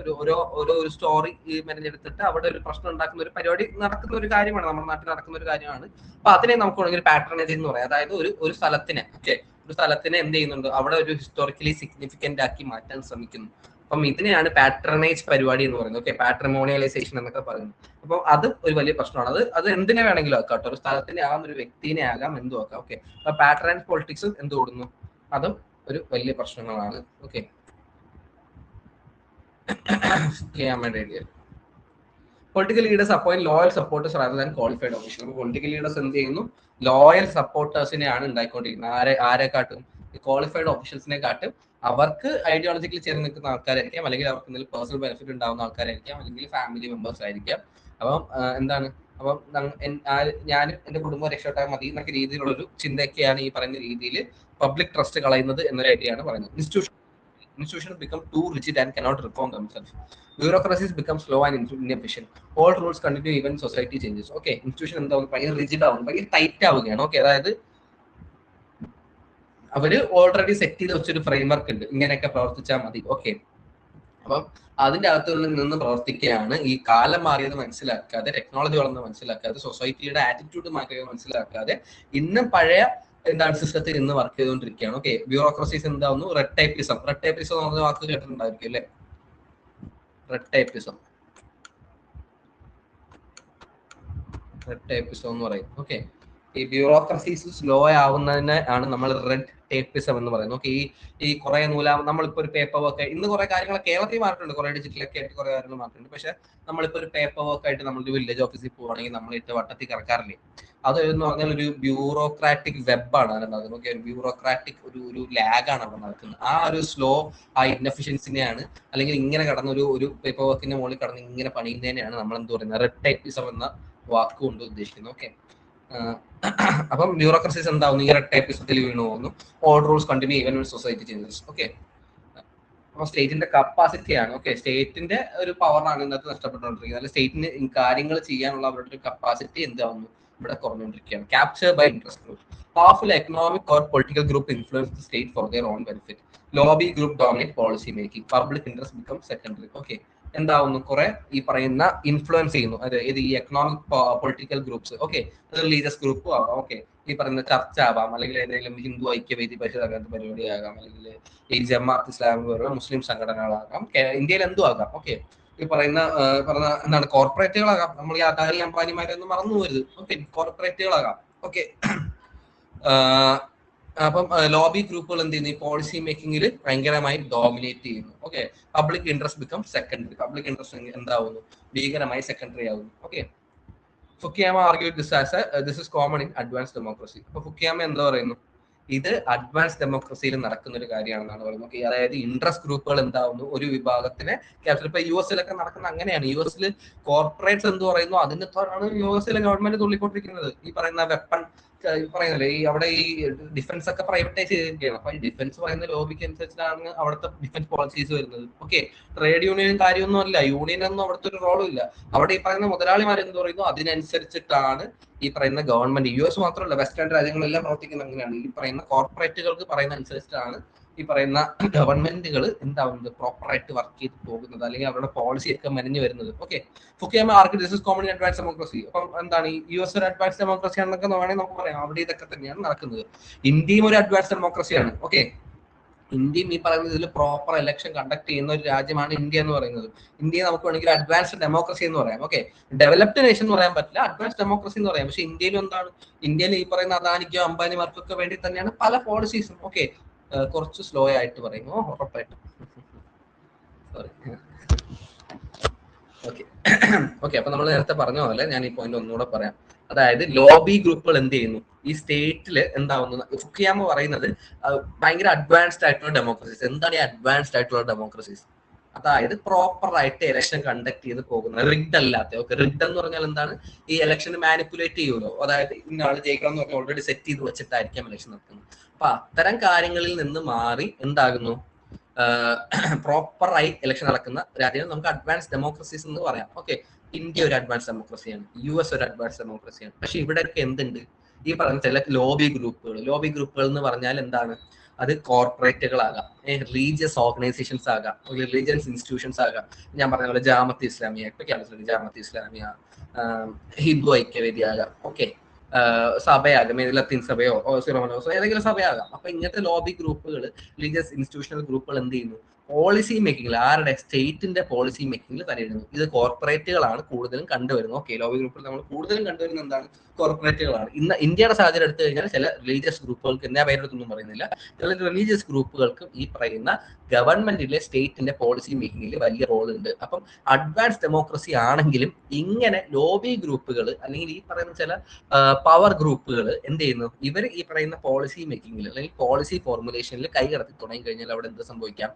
ഒരു സ്റ്റോറി മെനഞ്ഞെടുത്തിട്ട് അവിടെ ഒരു പ്രശ്നം ഉണ്ടാക്കുന്ന ഒരു പരിപാടി നടക്കുന്ന ഒരു കാര്യമാണ്, നമ്മുടെ നാട്ടിൽ നടക്കുന്ന ഒരു കാര്യമാണ്. അപ്പൊ അതിനെ നമുക്ക് വേണമെങ്കിൽ പാട്രണേജ് എന്ന് പറയാം. അതായത് ഒരു സ്ഥലത്തിനെ എന്ത് ചെയ്യുന്നുണ്ട്, അവിടെ ഒരു ഹിസ്റ്റോറിക്കലി സിഗ്നിഫിക്കന്റ് ആക്കി മാറ്റാൻ ശ്രമിക്കുന്നു. അപ്പം ഇതിനെയാണ് പാട്രണേജ് പരിപാടി എന്ന് പറയുന്നത്. ഓക്കെ, പാട്രിമോണിയലൈസേഷൻ എന്നൊക്കെ പറയുന്നത്. അപ്പം അത് ഒരു വലിയ പ്രശ്നമാണ്. അത് എന്തിനെ വേണമെങ്കിലും ആക്കാം കേട്ടോ, ഒരു സ്ഥലത്തിന്റെ ആകാം, ഒരു വ്യക്തിനെ ആകാം, എന്തും ആക്കാം. ഓക്കെ, അപ്പൊ പാട്രണേജ് പൊളിറ്റിക്സ് എന്ത് കൊടുക്കുന്നു, അതും ഒരു വലിയ പ്രശ്നങ്ങളാണ്. Okay, political leaders appoint loyal supporters rather than qualified official. Political leaders എന്ത് ചെയ്യുന്നു, ലോയൽ സപ്പോർട്ടേഴ്സിനെയാണ് ഉണ്ടായിക്കൊണ്ടിരിക്കുന്നത്. ആരെക്കാട്ടും ക്വാളിഫൈഡ് ഒഫീഷ്യൽസിനെ കാട്ടും അവർക്ക് ഐഡിയോളജിക്കലി ചേർന്ന് നിൽക്കുന്ന ആൾക്കാരായിരിക്കാം, അല്ലെങ്കിൽ അവർക്ക് എന്തെങ്കിലും പേഴ്സണൽ ബെനിഫിറ്റ് ഉണ്ടാവുന്ന ആൾക്കാരായിരിക്കാം, അല്ലെങ്കിൽ ഫാമിലി മെമ്പേഴ്സ് ആയിരിക്കാം. അപ്പം എന്താണ്, അപ്പം ഞാനും എന്റെ കുടുംബം രക്ഷപ്പെട്ടാൽ മതി എന്നൊക്കെ രീതിയിലുള്ളൊരു ചിന്തയൊക്കെയാണ് ഈ പറയുന്ന രീതിയിൽ പബ്ലിക് ട്രസ്റ്റ് കളയുന്നത് എന്നൊരു ഐഡിയയാണ് പറയുന്നത്. Institutions become too rigid and cannot reform themselves. Bureaucracies become slow and inefficient. All rules continue even society changes. Okay, institution എന്താവും, ഭയങ്കര റിജിഡ് ആവും, ഭയങ്കര ടൈറ്റ് ആവുകയാണ്. ഓക്കെ, അതായത് അവര് ഓൾറെഡി സെറ്റ് ചെയ്ത് വെച്ചൊരു ഫ്രെയിംവർക്ക് ഉണ്ട്, ഇങ്ങനെയൊക്കെ പ്രവർത്തിച്ചാൽ മതി. ഓക്കെ, അപ്പം അതിന്റെ അകത്ത് നിന്ന് പ്രവർത്തിക്കുകയാണ്. ഈ കാലം മാറിയത് മനസ്സിലാക്കാതെ, ടെക്നോളജി വളർന്ന് മനസ്സിലാക്കാതെ, സൊസൈറ്റിയുടെ ആറ്റിറ്റ്യൂഡ് മാറ്റിയത് മനസ്സിലാക്കാതെ ഇന്നും പഴയ എന്താണ് സിസ്റ്റത്തിൽ ഇന്ന് വർക്ക് ചെയ്തുകൊണ്ടിരിക്കുകയാണ്. ഓക്കെ, ബ്യൂറോക്രസീസ് എന്താവുന്നു, റെഡ് ടൈപ്പിസം എന്ന് പറഞ്ഞ വാക്ക് കേട്ടിട്ടുണ്ടായിരിക്കും അല്ലെ, റെഡ് ടൈപ്പിസം എന്ന് പറയും. ഓക്കെ, ഈ ബ്യൂറോക്രസീസ് സ്ലോ ആവുന്നതിനെ ആണ് നമ്മൾ റെഡ് ടേപ്പിസം എന്ന് പറയുന്നത്. ഓക്കെ, ഈ കുറെ നമ്മളിപ്പോ ഒരു പേപ്പർ വർക്ക്, ഇന്ന് കുറെ കാര്യങ്ങൾ കേരളത്തിൽ മാറിയിട്ടുണ്ട്, കുറെ ഡിജിറ്റലൊക്കെ ആയിട്ട് കുറെ കാര്യങ്ങൾ മാറിയിട്ടുണ്ട്. പക്ഷെ നമ്മളിപ്പോ ഒരു പേപ്പർ വർക്ക് ആയിട്ട് നമ്മളൊരു വില്ലേജ് ഓഫീസിൽ പോവുകയാണെങ്കിൽ നമ്മളിട്ട് വട്ടത്തിൽ കറക്കാറില്ലേ, അത് എന്ന് പറഞ്ഞാൽ ഒരു ബ്യൂറോക്രാറ്റിക് വെബാണ് അതിന് നടക്കുന്നത്. ഓക്കെ, ബ്യൂറോക്രാറ്റിക് ഒരു ലാഗാണ് അവിടെ നടക്കുന്നത്. ആ ഒരു സ്ലോ, ആ ഇൻഎഫിഷ്യൻസിനെയാണ്, അല്ലെങ്കിൽ ഇങ്ങനെ കടന്ന ഒരു പേപ്പർ വർക്കിന്റെ മുകളിൽ കടന്ന് ഇങ്ങനെ പണിയുന്നതിനെയാണ് നമ്മൾ എന്ത് പറയുന്നത്, റെഡ് ടൈപ്പിസം എന്ന വാക്ക് കൊണ്ട് ഉദ്ദേശിക്കുന്നത്. ഓക്കെ, അപ്പം ബ്യൂറോക്രസീസ് എന്താവുന്നു, ഈ റെഡ് ടൈപ്പിസത്തിൽ വീണു പോകുന്നു. All rules continue even society changes. Okay, അപ്പൊ സ്റ്റേറ്റിന്റെ കപ്പാസിറ്റിയാണ്. ഓക്കെ, സ്റ്റേറ്റിന്റെ ഒരു പവറാണ് ഇന്നത്തെ നഷ്ടപ്പെട്ടുകൊണ്ടിരിക്കുന്നത്. അല്ലെങ്കിൽ സ്റ്റേറ്റിന് കാര്യങ്ങൾ ചെയ്യാനുള്ള അവരുടെ ഒരു കപ്പാസിറ്റി എന്താവുന്നു, ഇവിടെ കുറഞ്ഞുകൊണ്ടിരിക്കുകയാണ്. Capture by interest group. Powerful economic or political group influence the state for their own benefit. Lobby group dominate policy making. Public interest become secondary. Okay, എന്താവുന്നു, കുറെ ഈ പറയുന്ന ഇൻഫ്ലുവൻസ് ചെയ്യുന്നു, അതായത് ഈ economic political groups. Okay, religious ഗ്രൂപ്പും ആവാം. Okay, ഈ പറയുന്ന ചർച്ച ആവാം, അല്ലെങ്കിൽ ഏതെങ്കിലും ഹിന്ദു ഐക്യവേദി പരിഷത്ത് അങ്ങനത്തെ പരിപാടിയാകാം, അല്ലെങ്കിൽ ഈ ജമാഅത്ത് ഇസ്ലാമി പോലുള്ള മുസ്ലിം സംഘടനകളാകാം, ഇന്ത്യയിൽ എന്തും ആകാം. ഓക്കെ, ഈ പറയുന്ന എന്താണ്, കോർപ്പറേറ്റുകളാകാം. നമ്മൾ ഈ അദാനി അംബാനിമാരൊന്നും മറന്നു പോരുത്. ഓക്കെ, കോർപ്പറേറ്റുകളാകാം. ഓക്കെ, അപ്പം ലോബി ഗ്രൂപ്പുകൾ എന്ത് ചെയ്യുന്നു, ഈ പോളിസി മേക്കിങ്ങിൽ ഭയങ്കരമായി ഡോമിനേറ്റ് ചെയ്യുന്നു. Okay, public interest become secondary. Public interest എന്താവുന്നു, ഭീകരമായി സെക്കൻഡറി ആവുന്നു. Okay, Fukuyama argued this is common in advanced democracy. അപ്പൊ ഫുക്കിയാമ എന്താ പറയുന്നു, ഇത് അഡ്വാൻസ് ഡെമോക്രസിയിൽ നടക്കുന്ന ഒരു കാര്യമാണെന്നാണ് പറയുന്നത്. ഓക്കെ, അതായത് ഇൻട്രസ്റ്റ് ഗ്രൂപ്പുകൾ എന്താവുന്നു, ഒരു വിഭാഗത്തിനെ ക്യാപ്ചർ. ഇപ്പൊ US നടക്കുന്ന അങ്ങനെയാണ്. US കോർപ്പറേറ്റ്സ് എന്ത് പറയുന്നു, അതിന് US ഗവൺമെന്റ് തുള്ളിക്കൊണ്ടിരിക്കുന്നത്. ഈ പറയുന്ന വെപ്പൺ പറയുന്നില്ലേ, ഈ അവിടെ ഈ ഡിഫൻസ് ഒക്കെ പ്രൈവറ്റൈസ് ചെയ്തിരിക്കുകയാണ്. അപ്പൊ ഈ ഡിഫൻസ് പറയുന്ന ലോബിക്ക് അനുസരിച്ചിട്ടാണ് അവിടുത്തെ ഡിഫൻസ് പോളിസീസ് വരുന്നത്. ഓക്കെ, ട്രേഡ് യൂണിയനും കാര്യമൊന്നും അല്ല, യൂണിയനൊന്നും അവിടുത്തെ ഒരു റോളും ഇല്ല. അവിടെ ഈ പറയുന്ന മുതലാളിമാർ എന്ത് പറയുന്നു, അതിനനുസരിച്ചിട്ടാണ് ഈ പറയുന്ന ഗവൺമെന്റ്, US മാത്രമല്ല വെസ്റ്റേൺ രാജ്യങ്ങളെല്ലാം പ്രവർത്തിക്കുന്നത് അങ്ങനെയാണ്. ഈ പറയുന്ന കോർപ്പറേറ്റുകൾക്ക് പറയുന്ന അനുസരിച്ചിട്ടാണ് ഈ പറയുന്ന ഗവൺമെന്റുകൾ എന്താവുന്നത്, പ്രോപ്പറായിട്ട് വർക്ക് ചെയ്ത് പോകുന്നത്, അല്ലെങ്കിൽ അവരുടെ പോളിസി ഒക്കെ മെനഞ്ഞു വരുന്നത്. Okay, Fukuyama argued this is common in advanced democracy. അപ്പം എന്താണ്, ഈ US ഒരു അഡ്വാൻസ് ഡെമോക്രസി ആണെന്നൊക്കെ വേണമെങ്കിൽ നമുക്ക് പറയാം. അവിടെ ഇതൊക്കെ തന്നെയാണ് നടക്കുന്നത്. ഇന്ത്യയും ഒരു അഡ്വാൻസ് ഡെമോക്രസിയാണ്. ഓക്കെ, ഇന്ത്യയും ഈ പറയുന്നത് ഇതിൽ പ്രോപ്പർ ഇലക്ഷൻ കണ്ടക്ട് ചെയ്യുന്ന ഒരു രാജ്യമാണ് ഇന്ത്യ എന്ന് പറയുന്നത്. ഇന്ത്യയെ നമുക്ക് വേണമെങ്കിൽ അഡ്വാൻസ്ഡ് ഡെമോക്രസി എന്ന് പറയാം. ഓക്കെ, ഡെവലപ്ഡ് നേഷൻ എന്ന് പറയാൻ പറ്റില്ല, അഡ്വാൻസ് ഡെമോക്രസി എന്ന് പറയാം. പക്ഷെ ഇന്ത്യയിലും എന്താണ്, ഇന്ത്യയിൽ ഈ പറയുന്ന അദാനിക്കോ അംബാനിമാർക്കൊക്കെ വേണ്ടി തന്നെയാണ് പല പോളിസീസും. ഓക്കെ, കുറച്ച് സ്ലോ ആയിട്ട് പറയുമോ, ഉറപ്പായിട്ടും. സോറി. ഓക്കെ, അപ്പൊ നമ്മൾ നേരത്തെ പറഞ്ഞ പോലെ ഞാൻ ഈ പോയിന്റ് ഒന്നുകൂടെ പറയാം. അതായത് ലോബി ഗ്രൂപ്പുകൾ എന്ത് ചെയ്യുന്നു, ഈ സ്റ്റേറ്റിൽ എന്താവുന്നു, ഫുക്കിയാമ പറയുന്നത് ഭയങ്കര അഡ്വാൻസ്ഡ് ആയിട്ടുള്ള ഡെമോക്രസീസ്. എന്താണ് ഈ അഡ്വാൻസ്ഡ് ആയിട്ടുള്ള ഡെമോക്രസീസ്? അതായത് പ്രോപ്പർ ആയിട്ട് ഇലക്ഷൻ കണ്ടക്ട് ചെയ്ത് പോകുന്നത്, റിഗ്ഡ് അല്ലാത്ത. ഓക്കെ, റിഗ്ഡ് എന്ന് പറഞ്ഞാൽ എന്താണ്, ഈ ഇലക്ഷൻ മാനിപ്പുലേറ്റ് ചെയ്യുമല്ലോ. അതായത് ഇന്നാൾ ജയിക്കണം എന്ന് പറഞ്ഞാൽ ഓൾറെഡി സെറ്റ് ചെയ്ത് വെച്ചിട്ടായിരിക്കാം ഇലക്ഷൻ നടക്കുന്നത്. അപ്പൊ അത്തരം കാര്യങ്ങളിൽ നിന്ന് മാറി എന്താകുന്നു, പ്രോപ്പറായി ഇലക്ഷൻ നടക്കുന്ന രാജ്യം നമുക്ക് അഡ്വാൻസ് ഡെമോക്രസീസ് എന്ന് പറയാം. ഓക്കെ, ഇന്ത്യ ഒരു അഡ്വാൻസ് ഡെമോക്രസിയാണ്, US ഒരു അഡ്വാൻസ് ഡെമോക്രസിയാണ്. പക്ഷെ ഇവിടെയൊക്കെ എന്തുണ്ട്, ഈ പറഞ്ഞ ചില ലോബി ഗ്രൂപ്പുകൾ എന്ന് പറഞ്ഞാൽ എന്താണ്, അത് കോർപ്പറേറ്റുകളാകാം, റിലീജിയസ് ഓർഗനൈസേഷൻസ് ആകാം, റിലീജിയസ് ഇൻസ്റ്റിറ്റ്യൂഷൻസ് ആകാം. ഞാൻ പറഞ്ഞ പോലെ ജമാഅത്ത് ഇസ്ലാമിയ, ജമാഅത്ത് ഇസ്ലാമിയ, ഹിന്ദു ഐക്യവേദി ആകാം. ഓക്കെ, സഭയാകാം, ലത്തീൻ സഭയോ സിറോമനോസോ ഏതെങ്കിലും സഭയാകാം. അപ്പൊ ഇങ്ങനത്തെ ലോബി ഗ്രൂപ്പുകൾ, റിലീജിയസ് ഇൻസ്റ്റിറ്റ്യൂഷണൽ ഗ്രൂപ്പുകൾ എന്ത് ചെയ്യുന്നു, പോളിസി മേക്കിംഗിൽ ആരുടെ സ്റ്റേറ്റിന്റെ പോളിസി മേക്കിംഗിൽ തലയിടുന്നു. ഇത് കോർപ്പറേറ്റുകളാണ് കൂടുതലും കണ്ടുവരുന്നത്. ഓക്കെ, ലോബി ഗ്രൂപ്പിൽ നമ്മൾ കൂടുതലും കണ്ടുവരുന്നത് എന്താണ്? കോർപ്പറേറ്റുകളാണ്. ഇന്ന് ഇന്ത്യയുടെ സാഹചര്യം എടുത്തു കഴിഞ്ഞാൽ ചില റിലീജിയസ് ഗ്രൂപ്പുകൾക്ക്, എന്നാ പേരെടുത്തൊന്നും പറയുന്നില്ല, ചില റിലീജിയസ് ഗ്രൂപ്പുകൾക്കും ഈ പറയുന്ന ഗവൺമെന്റിലെ സ്റ്റേറ്റിന്റെ പോളിസി മേക്കിംഗിൽ വലിയ റോൾ ഉണ്ട്. അപ്പം അഡ്വാൻസ് ഡെമോക്രസി ആണെങ്കിലും ഇങ്ങനെ ലോബി ഗ്രൂപ്പുകൾ അല്ലെങ്കിൽ ഈ പറയുന്ന ചില പവർ ഗ്രൂപ്പുകൾ എന്ത് ചെയ്യുന്നു? ഇവർ ഈ പറയുന്ന പോളിസി മേക്കിംഗിൽ അല്ലെങ്കിൽ പോളിസി ഫോർമുലേഷനിൽ കൈ കടത്തി തുടങ്ങി കഴിഞ്ഞാൽ അവിടെ എന്ത് സംഭവിക്കാം?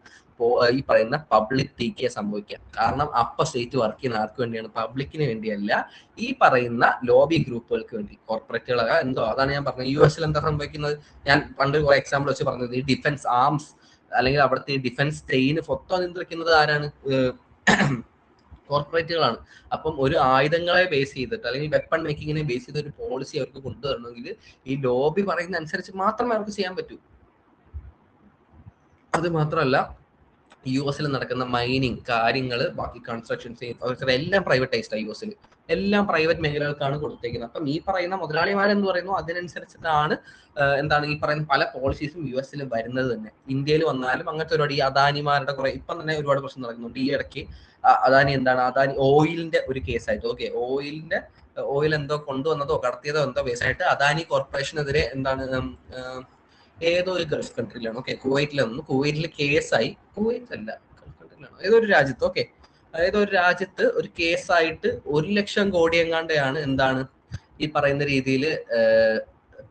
ഈ പറയുന്ന പബ്ലിക് ടീക്കേ സംഭവിക്കാം. കാരണം അപ്പ സ്റ്റേറ്റ് വർക്ക് ചെയ്യുന്ന ആർക്ക് വേണ്ടിയാണ്? പബ്ലിക്കിന് വേണ്ടിയല്ല, ഈ പറയുന്ന ലോബി ഗ്രൂപ്പുകൾക്ക് വേണ്ടി. കോർപ്പറേറ്റുകളൊക്കെ എന്തോ, അതാണ് ഞാൻ പറഞ്ഞത്. US എന്താ സംഭവിക്കുന്നത്? ഞാൻ പണ്ട് കുറെ എക്സാമ്പിൾ വെച്ച് പറഞ്ഞത്, ഈ ഡിഫൻസ് ആംസ് അല്ലെങ്കിൽ അവിടുത്തെ ഡിഫൻസ് ചെയിന് മൊത്തം നിയന്ത്രിക്കുന്നത് ആരാണ്? കോർപ്പറേറ്റുകളാണ്. അപ്പം ഒരു ആയുധങ്ങളെ ബേസ് ചെയ്തിട്ട് അല്ലെങ്കിൽ വെപ്പൺ മേക്കിങ്ങിനെ ബേസ് ചെയ്ത ഒരു പോളിസി അവർക്ക് കൊണ്ടുവരണമെങ്കിൽ ഈ ലോബി പറയുന്ന അനുസരിച്ച് മാത്രമേ അവർക്ക് ചെയ്യാൻ പറ്റൂ. അത് മാത്രമല്ല, US നടക്കുന്ന മൈനിങ് കാര്യങ്ങൾ, ബാക്കി കൺസ്ട്രക്ഷൻസ് എല്ലാം പ്രൈവറ്റൈസ്ഡ് ആണ്. US എല്ലാം പ്രൈവറ്റ് മേഖലകൾക്കാണ് കൊടുത്തേക്കുന്നത്. അപ്പം ഈ പറയുന്ന മുതലാളിമാരെന്ന് പറയുന്നു അതിനനുസരിച്ചിട്ടാണ് എന്താണ് ഈ പറയുന്ന പല പോളിസീസും US വരുന്നത് തന്നെ. ഇന്ത്യയിൽ വന്നാലും അങ്ങനത്തെ ഒരുപാട് ഈ അദാനിമാരുടെ കുറെ ഇപ്പം തന്നെ ഒരുപാട് പ്രശ്നം നടക്കുന്നുണ്ട്. ഈ ഇടയ്ക്ക് അദാനി ഓയിലിന്റെ ഒരു കേസായിട്ട്, ഓക്കെ, ഓയിൽ എന്തോ കൊണ്ടുവന്നതോ കടത്തിയതോ എന്തോ കേസായിട്ട് അദാനി കോർപ്പറേഷനെതിരെ എന്താണ് ഏതോ ഒരു ഗൾഫ് കൺട്രിയിലാണ്, ഓക്കെ, കുവൈറ്റിൽ കേസായി. കുവൈറ്റ് അല്ല, ഗൾഫ് കൺട്രിയിലാണോ, ഏതോ ഒരു രാജ്യത്ത്, ഓക്കെ, ഏതോ ഒരു രാജ്യത്ത് ഒരു കേസായിട്ട് 1,00,000 കോടി എങ്ങാണ്ടാണ് എന്താണ് ഈ പറയുന്ന രീതിയിൽ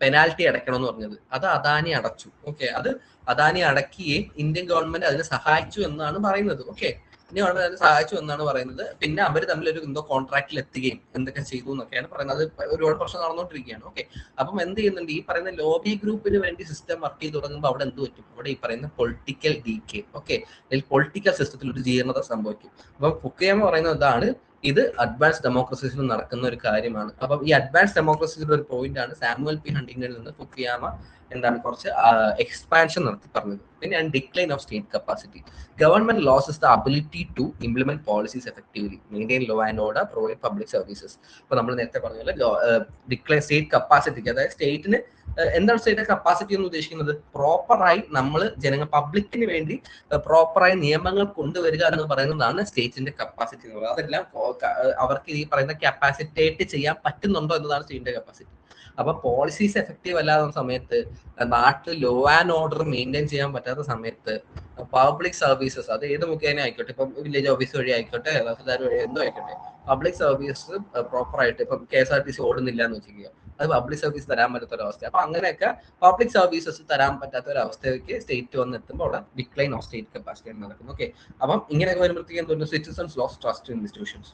പെനാൽറ്റി അടയ്ക്കണം എന്ന് പറഞ്ഞത്. അത് അദാനി അടച്ചു. ഓക്കെ, അത് അദാനി അടക്കുകയും ഇന്ത്യൻ ഗവൺമെന്റ് അതിനെ സഹായിച്ചു എന്നാണ് പറയുന്നത്. ഓക്കെ, ഇന്ത്യൻ ഗവൺമെന്റ് അതിനെ സഹായിച്ചു എന്നാണ് പറയുന്നത്. പിന്നെ അവർ തമ്മിൽ ഒരു എന്തോ കോൺട്രാക്റ്റിൽ എത്തുകയും എന്തൊക്കെ ചെയ്തു എന്നൊക്കെയാണ് പറയുന്നത്. അത് ഒരുപാട് പ്രശ്നം നടന്നുകൊണ്ടിരിക്കുകയാണ്. ഓക്കെ, അപ്പം എന്ത് ചെയ്യുന്നുണ്ട്? ഈ പറയുന്ന ലോബി ഗ്രൂപ്പിന് വേണ്ടി സിസ്റ്റം വർക്ക് ചെയ്ത് തുടങ്ങുമ്പോൾ അവിടെ എന്ത് പറ്റും? അവിടെ ഈ പറയുന്ന പൊളിറ്റിക്കൽ ഡീകേ, ഓക്കെ, അല്ലെങ്കിൽ പൊളിറ്റിക്കൽ സിസ്റ്റത്തിൽ ഒരു ജീർണത സംഭവിക്കും. അപ്പം ഫുക്കുയാമ പറയുന്നത് ഇതാണ്, ഇത് അഡ്വാൻസ് ഡെമോക്രസീസിൽ നടക്കുന്ന ഒരു കാര്യമാണ്. അപ്പം ഈ അഡ്വാൻസ് ഡെമോക്രസീസിന്റെ ഒരു പോയിന്റ് ആണ് സാമുവൽ പി ഹണ്ടിങ്ങിൽ നിന്ന് ഫുക്കുയാമ എന്താണ് കുറച്ച് എക്സ്പാൻഷൻ നടത്തി പറഞ്ഞത്. പിന്നെ decline of state capacity. Government loses the ability to implement policies effectively, maintain law and order, provide public services. ഇപ്പൊ നമ്മൾ നേരത്തെ പറഞ്ഞ പോലെ ഡിക്ലൈൻ സ്റ്റേറ്റ് കപ്പാസിറ്റിക്ക്, അതായത് സ്റ്റേറ്റിന് എന്താണ് സ്റ്റേറ്റ് കപ്പാസിറ്റി എന്ന് ഉദ്ദേശിക്കുന്നത്? പ്രോപ്പറായി നമ്മൾ പബ്ലിക്കിന് വേണ്ടി പ്രോപ്പറായി നിയമങ്ങൾ കൊണ്ടുവരിക എന്ന് പറയുന്നതാണ് സ്റ്റേറ്റിന്റെ കപ്പാസിറ്റി എന്ന് പറയുന്നത്. അതെല്ലാം അവർക്ക് ഈ പറയുന്ന കപ്പാസിറ്റേറ്റ് ചെയ്യാൻ പറ്റുന്നുണ്ടോ എന്നതാണ് സ്റ്റേറ്റിന്റെ കപ്പാസിറ്റി. അപ്പൊ പോളിസീസ് എഫക്റ്റീവ് അല്ലാത്ത സമയത്ത്, നാട്ടിൽ ലോ ആൻഡ് ഓർഡർ മെയിൻറ്റെയിൻ ചെയ്യാൻ പറ്റാത്ത സമയത്ത്, പബ്ലിക് സർവീസസ് അത് ഏത് മുഖേന ആയിക്കോട്ടെ, ഇപ്പം വില്ലേജ് ഓഫീസ് വഴി ആയിക്കോട്ടെ, തഹസിൽദാർ വഴി എന്തോ ആയിക്കോട്ടെ, പബ്ലിക് സർവീസ് പ്രോപ്പറായിട്ട് ഇപ്പം KSRTC ഓടുന്നില്ല എന്ന് വെച്ചിരിക്കുക, അത് പബ്ലിക് സർവീസ് തരാൻ പറ്റാത്ത ഒരു അവസ്ഥ. അപ്പൊ അങ്ങനെയൊക്കെ പബ്ലിക് സർവീസസ് തരാൻ പറ്റാത്ത ഒരു അവസ്ഥയ്ക്ക് സ്റ്റേറ്റ് വന്നെത്തുമ്പോൾ അവിടെ ഡിക്ലൈൻ ഓഫ് സ്റ്റേറ്റ് കപ്പാസിറ്റി നടക്കുന്നു. ഓക്കെ, അപ്പം ഇങ്ങനെയൊക്കെ വരുമ്പോഴത്തേക്കും എന്തുകൊണ്ട്? Citizens lose trust in institutions.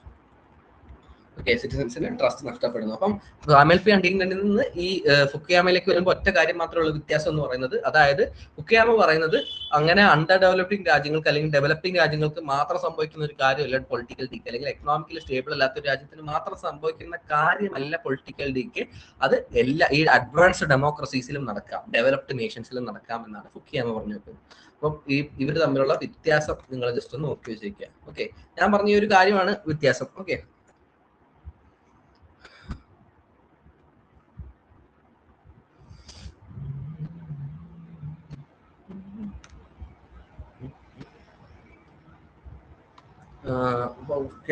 Okay, സിറ്റിസൺസിന് ട്രസ്റ്റ് നഷ്ടപ്പെടുന്നു. അപ്പം സാമുവൽ പി ഹണ്ടിങ്ങിൽ നിന്ന് ഈ ഫുക്കുയാമയിലേക്ക് വരുമ്പോൾ ഒറ്റ കാര്യം മാത്രമുള്ള വ്യത്യാസം എന്ന് പറയുന്നത്, അതായത് ഫുക്കുയാമ പറയുന്നത് അങ്ങനെ അണ്ടർ ഡെവലപ്പിംഗ് രാജ്യങ്ങൾക്ക് അല്ലെങ്കിൽ ഡെവലപ്പിംഗ് രാജ്യങ്ങൾക്ക് മാത്രം സംഭവിക്കുന്ന ഒരു കാര്യമല്ല പൊളിറ്റിക്കൽ ഡീക്ക്, അല്ലെങ്കിൽ എക്കണോമിക്കലി സ്റ്റേബിൾ അല്ലാത്ത ഒരു രാജ്യത്തിന് മാത്രം സംഭവിക്കുന്ന കാര്യമല്ല പൊളിറ്റിക്കൽ ഡീക്ക്. അത് ഈ അഡ്വാൻസ്ഡ് ഡെമോക്രസീസിലും നടക്കാം, ഡെവലപ്ഡ് നേഷൻസിലും നടക്കാം എന്നാണ് ഫുക്കുയാമ പറഞ്ഞു വെക്കുന്നത്. അപ്പം ഇവർ തമ്മിലുള്ള വ്യത്യാസം നിങ്ങൾ ജസ്റ്റ് ഒന്ന് നോക്കി വെച്ചിരിക്കുക. ഓക്കെ, ഞാൻ പറഞ്ഞ ഈ ഒരു കാര്യമാണ് വ്യത്യാസം. ഓക്കെ,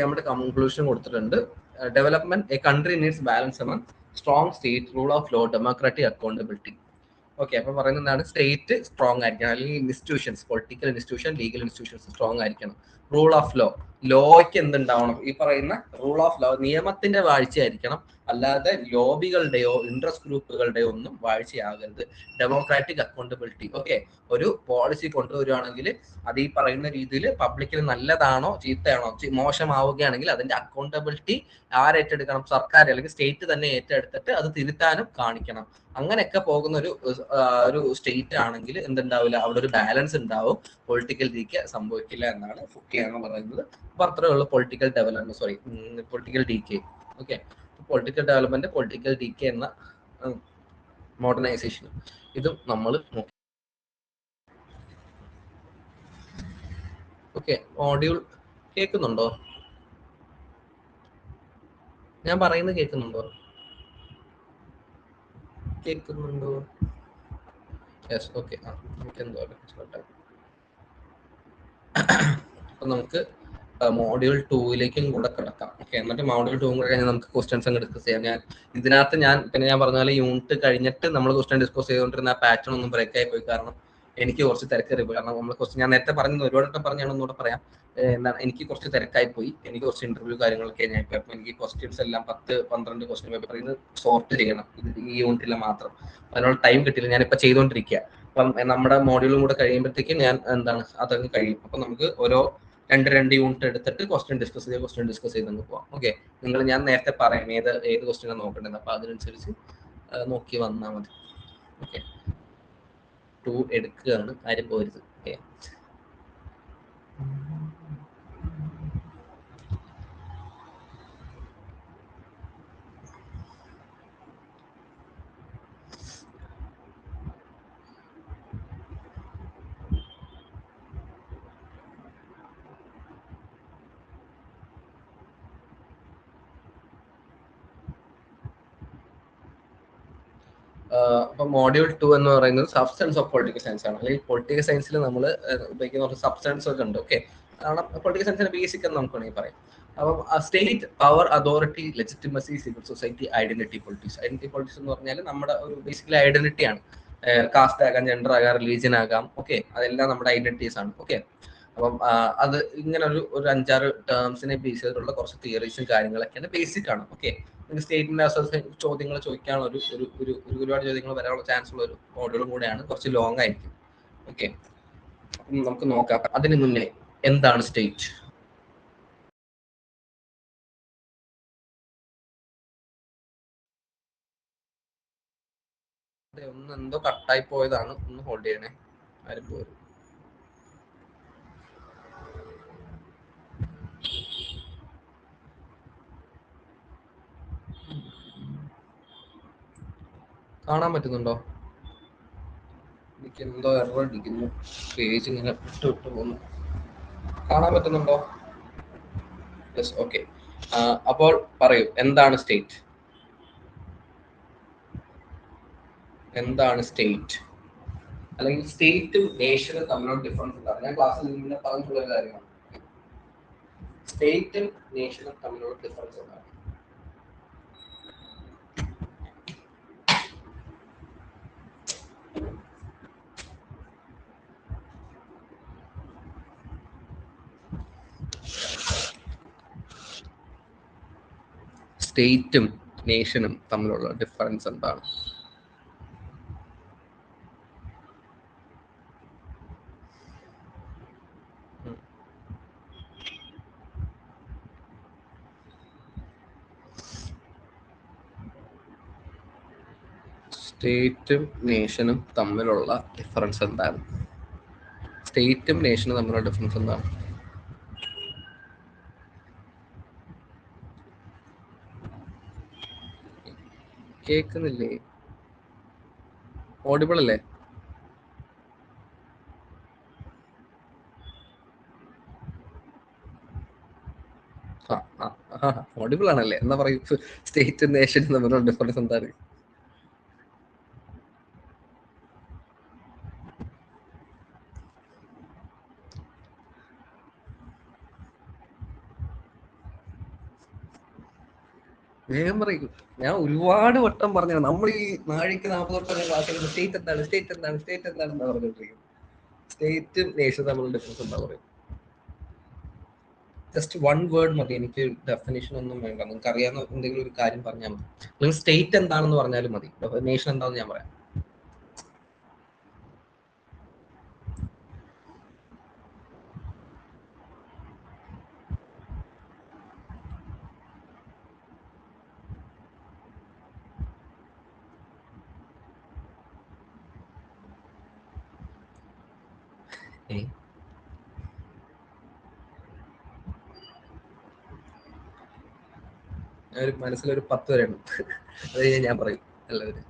നമ്മുടെ കൺക്ലൂഷൻ കൊടുത്തിട്ടുണ്ട്. Development, a country needs balance among strong state, rule of law, democratic accountability. Okay, അപ്പൊ പറയുന്നത് എന്താണ്? സ്റ്റേറ്റ് സ്ട്രോങ് ആയിരിക്കണം, അല്ലെങ്കിൽ institutions, political institution, legal institutions strong ആയിരിക്കണം. റൂൾ ഓഫ് ലോ, ലോയ്ക്ക് എന്തുണ്ടാവണം? ഈ പറയുന്ന റൂൾ ഓഫ് ലോ, നിയമത്തിന്റെ വാഴ്ചയായിരിക്കണം, അല്ലാതെ ലോബികളുടെയോ ഇൻട്രസ്റ്റ് ഗ്രൂപ്പുകളുടെയോ ഒന്നും വാഴ്ചയാകരുത്. ഡെമോക്രാറ്റിക് അക്കൗണ്ടബിലിറ്റി, ഓക്കെ, ഒരു പോളിസി കൊണ്ടുവരികയാണെങ്കിൽ അത് ഈ പറയുന്ന രീതിയിൽ പബ്ലിക്കിന് നല്ലതാണോ ചീത്തയാണോ, മോശമാവുകയാണെങ്കിൽ അതിന്റെ അക്കൗണ്ടബിലിറ്റി ആരേറ്റെടുക്കണം? സർക്കാർ അല്ലെങ്കിൽ സ്റ്റേറ്റ് തന്നെ ഏറ്റെടുത്തിട്ട് അത് തിരുത്താനും കാണിക്കണം. അങ്ങനെയൊക്കെ പോകുന്ന ഒരു സ്റ്റേറ്റ് ആണെങ്കിൽ എന്തുണ്ടാവില്ല? അവിടെ ഒരു ബാലൻസ് ഉണ്ടാവും, പൊളിറ്റിക്കൽ ഡീക്ക് സംഭവിക്കില്ല എന്നാണ് ഫുക്കുയാമ പറയുന്നത്. അപ്പൊ അത്രയേ ഉള്ളൂ political development, political ഡീക്കെ. Okay, political development, political ഡീക്കെ എന്ന മോഡേണൈസേഷൻ ഇതും നമ്മൾ നോക്കി. ഓക്കെ, മോഡ്യൂൾ കേൾക്കുന്നുണ്ടോ? ഞാൻ പറയുന്നത് കേൾക്കുന്നുണ്ടോ? കേൾക്കുന്നുണ്ടോ? Yes, okay. എനിക്കെന്തോ അപ്പൊ നമുക്ക് മോഡ്യൂൾ 2-ലേക്കും കൂടെ കിടക്കാം. ഓക്കെ, എന്നിട്ട് മോഡ്യൂൾ 2 കൂടെ കഴിഞ്ഞാൽ നമുക്ക് ക്വസ്റ്റ്യൻസ് അങ്ങ് ഡിസ്കസ് ചെയ്യാം. ഇതിനകത്ത് പിന്നെ ഞാൻ പറഞ്ഞ പോലെ യൂണിറ്റ് കഴിഞ്ഞിട്ട് നമ്മൾ ക്വസ്റ്റ്യൻ ഡിസ്കസ് ചെയ്തുകൊണ്ടിരുന്ന ആ പാറ്റേൺ ഒന്നും ബ്രേക്ക് ആയി പോയി. കാരണം എനിക്ക് കുറച്ച് തിരക്കേറി പോയി. കാരണം നമ്മൾ ക്വസ്റ്റ്യൻ ഞാൻ നേരത്തെ പറഞ്ഞത് ഒരുപാട് വട്ടം പറഞ്ഞാണ്, ഒന്നുകൂടെ പറയാം. എന്താണ്, എനിക്ക് കുറച്ച് തിരക്കായി പോയി. എനിക്ക് കുറച്ച് ഇന്റർവ്യൂ കാര്യങ്ങളൊക്കെ ഞാൻ ഇപ്പൊ എനിക്ക് ക്വസ്റ്റ്യൻസ് എല്ലാം 10-12 ക്വസ്റ്റ്യൻ പേപ്പർ ഇത് സോർട്ട് ചെയ്യണം, ഇത് ഈ യൂണിറ്റിലെ മാത്രം. അതിനുള്ള ടൈം കിട്ടില്ല. ഞാനിപ്പോ ചെയ്തുകൊണ്ടിരിക്കുക. അപ്പം നമ്മുടെ മോഡ്യൂളും കൂടെ കഴിയുമ്പോഴത്തേക്കും ഞാൻ അതങ്ങ് കഴിയും. അപ്പൊ നമുക്ക് ഓരോ രണ്ട് യൂണിറ്റ് എടുത്തിട്ട് ക്വസ്റ്റ്യൻ ഡിസ്കസ് ചെയ്ത് പോവാം. ഓക്കെ, ഞാൻ നേരത്തെ പറയാം ഏത് ക്വസ്റ്റ്യനാണ് നോക്കേണ്ടത്. അപ്പൊ അതിനനുസരിച്ച് നോക്കി വന്നാൽ മതി. ഓക്കെ, 2 എടുക്കുകയാണ്, ആരും പോരുത്. ഓക്കെ, അപ്പൊ മോഡ്യൂൾ 2 എന്ന് പറയുന്നത് സബ്സ്റ്റൻസ് ഓഫ് പൊളിറ്റിക്കൽ സയൻസ് ആണ്. അല്ലെങ്കിൽ പൊളിറ്റിക്കൽ സയൻസിൽ നമ്മൾ ഉപയോഗിക്കുന്ന സബ്സ്റ്റൻസ് ഒക്കെ ഉണ്ട്. ഓക്കെ, കാരണം പൊളിറ്റിക്കൽ സയൻസിന്റെ ബേസിക് എന്ന് നമുക്ക് വേണമെങ്കിൽ പറയാം. അപ്പം state, power, authority, legitimacy, civil society, identity politics. Identity politics എന്ന് പറഞ്ഞാൽ നമ്മുടെ ഒരു ബേസിക്കലി ഐഡന്റിറ്റി ആണ്. കാസ്റ്റ് ആകാം, ജെൻഡർ ആകാം, റിലീജിയൻ ആകാം. ഓക്കെ, അതെല്ലാം നമ്മുടെ ഐഡന്റിറ്റീസ് ആണ്. ഓക്കെ, അപ്പം അത് ഇങ്ങനെ ഒരു 5-6 ടേംസിനെ ബേസ് ചെയ്തിട്ടുള്ള കുറച്ച് തിയറീസും കാര്യങ്ങളൊക്കെയാണ്, ബേസിക് ആണ്. ഓക്കെ, സ്റ്റേറ്റിന്റെ ചോദ്യങ്ങൾ ചോദിക്കാനുള്ള ഒരുപാട് ചോദ്യങ്ങൾ വരാനുള്ള ചാൻസ് ഉള്ള ഒരു മോഡ്യൂളും കൂടെയാണ്. കുറച്ച് ലോങ് ആയിരിക്കും. ഓക്കെ, നമുക്ക് നോക്കാം. അതിന് മുന്നേ എന്താണ് സ്റ്റേറ്റ്? എന്തോ കട്ടായി പോയതാണ്, ഒന്ന് ഹോൾഡ് ചെയ്യണേ. ആരും പോരും. കാണാൻ പറ്റുന്നുണ്ടോ? എനിക്ക് എന്തോ എറർ അടിക്കുന്നു, പേജ് ഇങ്ങനെ വിട്ടു പോകുന്നു. കാണാൻ പറ്റുന്നുണ്ടോ? Yes, okay. അപ്പോൾ പറയൂ, എന്താണ് സ്റ്റേറ്റ്? എന്താണ് സ്റ്റേറ്റ്? അല്ലെങ്കിൽ സ്റ്റേറ്റും നേഷനും തമ്മിലുള്ള ഡിഫറൻസ് എന്താണ്? ഞാൻ ക്ലാസ്സിൽ നിന്ന് പറഞ്ഞിട്ടുള്ള കാര്യമാണ്. സ്റ്റേറ്റും നേഷനും തമ്മിലുള്ള ഡിഫറൻസ് എന്താണ്? സ്റ്റേറ്റും നേഷനും തമ്മിലുള്ള ഡിഫറൻസ് എന്താണ്? സ്റ്റേറ്റും നേഷനും തമ്മിലുള്ള ഡിഫറൻസ് എന്താണ്? സ്റ്റേറ്റും നേഷനും തമ്മിലുള്ള ഡിഫറൻസ് എന്താണ്? കേൾക്കുന്നില്ലേ? ഓഡിബിൾ അല്ലേ? ഓഡിബിൾ ആണല്ലേ? എന്നാ പറയൂ, സ്റ്റേറ്റും നേഷനും തമ്മിലുള്ള ഡിഫറൻസ് എന്താണ്? വേഗം പറയൂ. ഞാൻ ഒരുപാട് വട്ടം പറഞ്ഞു. നമ്മൾ ഈ നാഴിക്ക് 40 വട്ടം ക്ലാസ്സിൽ സ്റ്റേറ്റ് എന്താണ്, സ്റ്റേറ്റ് എന്താണ്, സ്റ്റേറ്റ് എന്താണെന്ന് പറഞ്ഞിട്ടിരിക്കും. സ്റ്റേറ്റും നേഷനും തമ്മിലുള്ള ഡിഫറൻസ് എന്താ പറയും? ജസ്റ്റ് 1 വേർഡ് മതി, എനിക്ക് ഡെഫിനേഷൻ ഒന്നും വേണ്ട. നിങ്ങൾക്ക് അറിയാവുന്ന എന്തെങ്കിലും ഒരു കാര്യം പറഞ്ഞാൽ മതി. അല്ലെങ്കിൽ സ്റ്റേറ്റ് എന്താണെന്ന് പറഞ്ഞാലും മതി. നേഷൻ എന്താണെന്ന് ഞാൻ പറയാം. ഒരു മനസ്സിലൊരു 10 വരെ ഉണ്ട്. അത് കഴിഞ്ഞാൽ ഞാൻ പറയും. എല്ലാവരും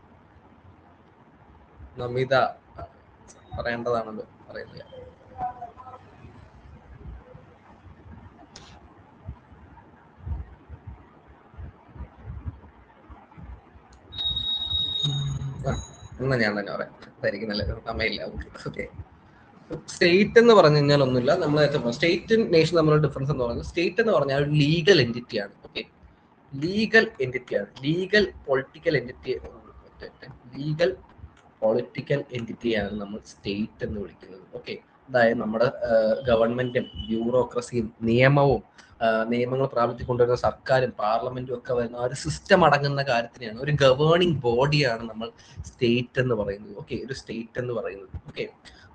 നമിത പറയേണ്ടതാണല്ലോ, പറയുന്നില്ല. എന്നാ ഞാൻ തന്നെ പറയാം, അതായിരിക്കും നല്ലത്. സമയമില്ല. ഓക്കെ, സ്റ്റേറ്റ് എന്ന് പറഞ്ഞു കഴിഞ്ഞാൽ ഒന്നുമില്ല. നമ്മൾ നേരത്തെ സ്റ്റേറ്റും നേഷൻ തമ്മിലുള്ള ഡിഫറൻസ് എന്ന് പറയുന്നത്, സ്റ്റേറ്റ് എന്ന് പറഞ്ഞാൽ ഒരു ലീഗൽ എൻറ്റിറ്റിയാണ്. ഓക്കെ, ലീഗൽ എൻറ്റിറ്റിയാണ്, legal political entity, legal political എൻറ്റിറ്റിയാണ് നമ്മൾ സ്റ്റേറ്റ് എന്ന് വിളിക്കുന്നത്. ഓക്കെ, അതായത് നമ്മുടെ ഗവൺമെന്റും ബ്യൂറോക്രസിയും നിയമങ്ങൾ പ്രാബല്യത്തിൽ കൊണ്ടുവരുന്ന സർക്കാരും പാർലമെന്റും ഒക്കെ വരുന്ന ഒരു സിസ്റ്റം അടങ്ങുന്ന കാര്യത്തിനെയാണ്, ഒരു ഗവേണിംഗ് ബോഡിയാണ് നമ്മൾ സ്റ്റേറ്റ് എന്ന് പറയുന്നത്. ഓക്കെ, ഒരു സ്റ്റേറ്റ് എന്ന് പറയുന്നത്. ഓക്കെ,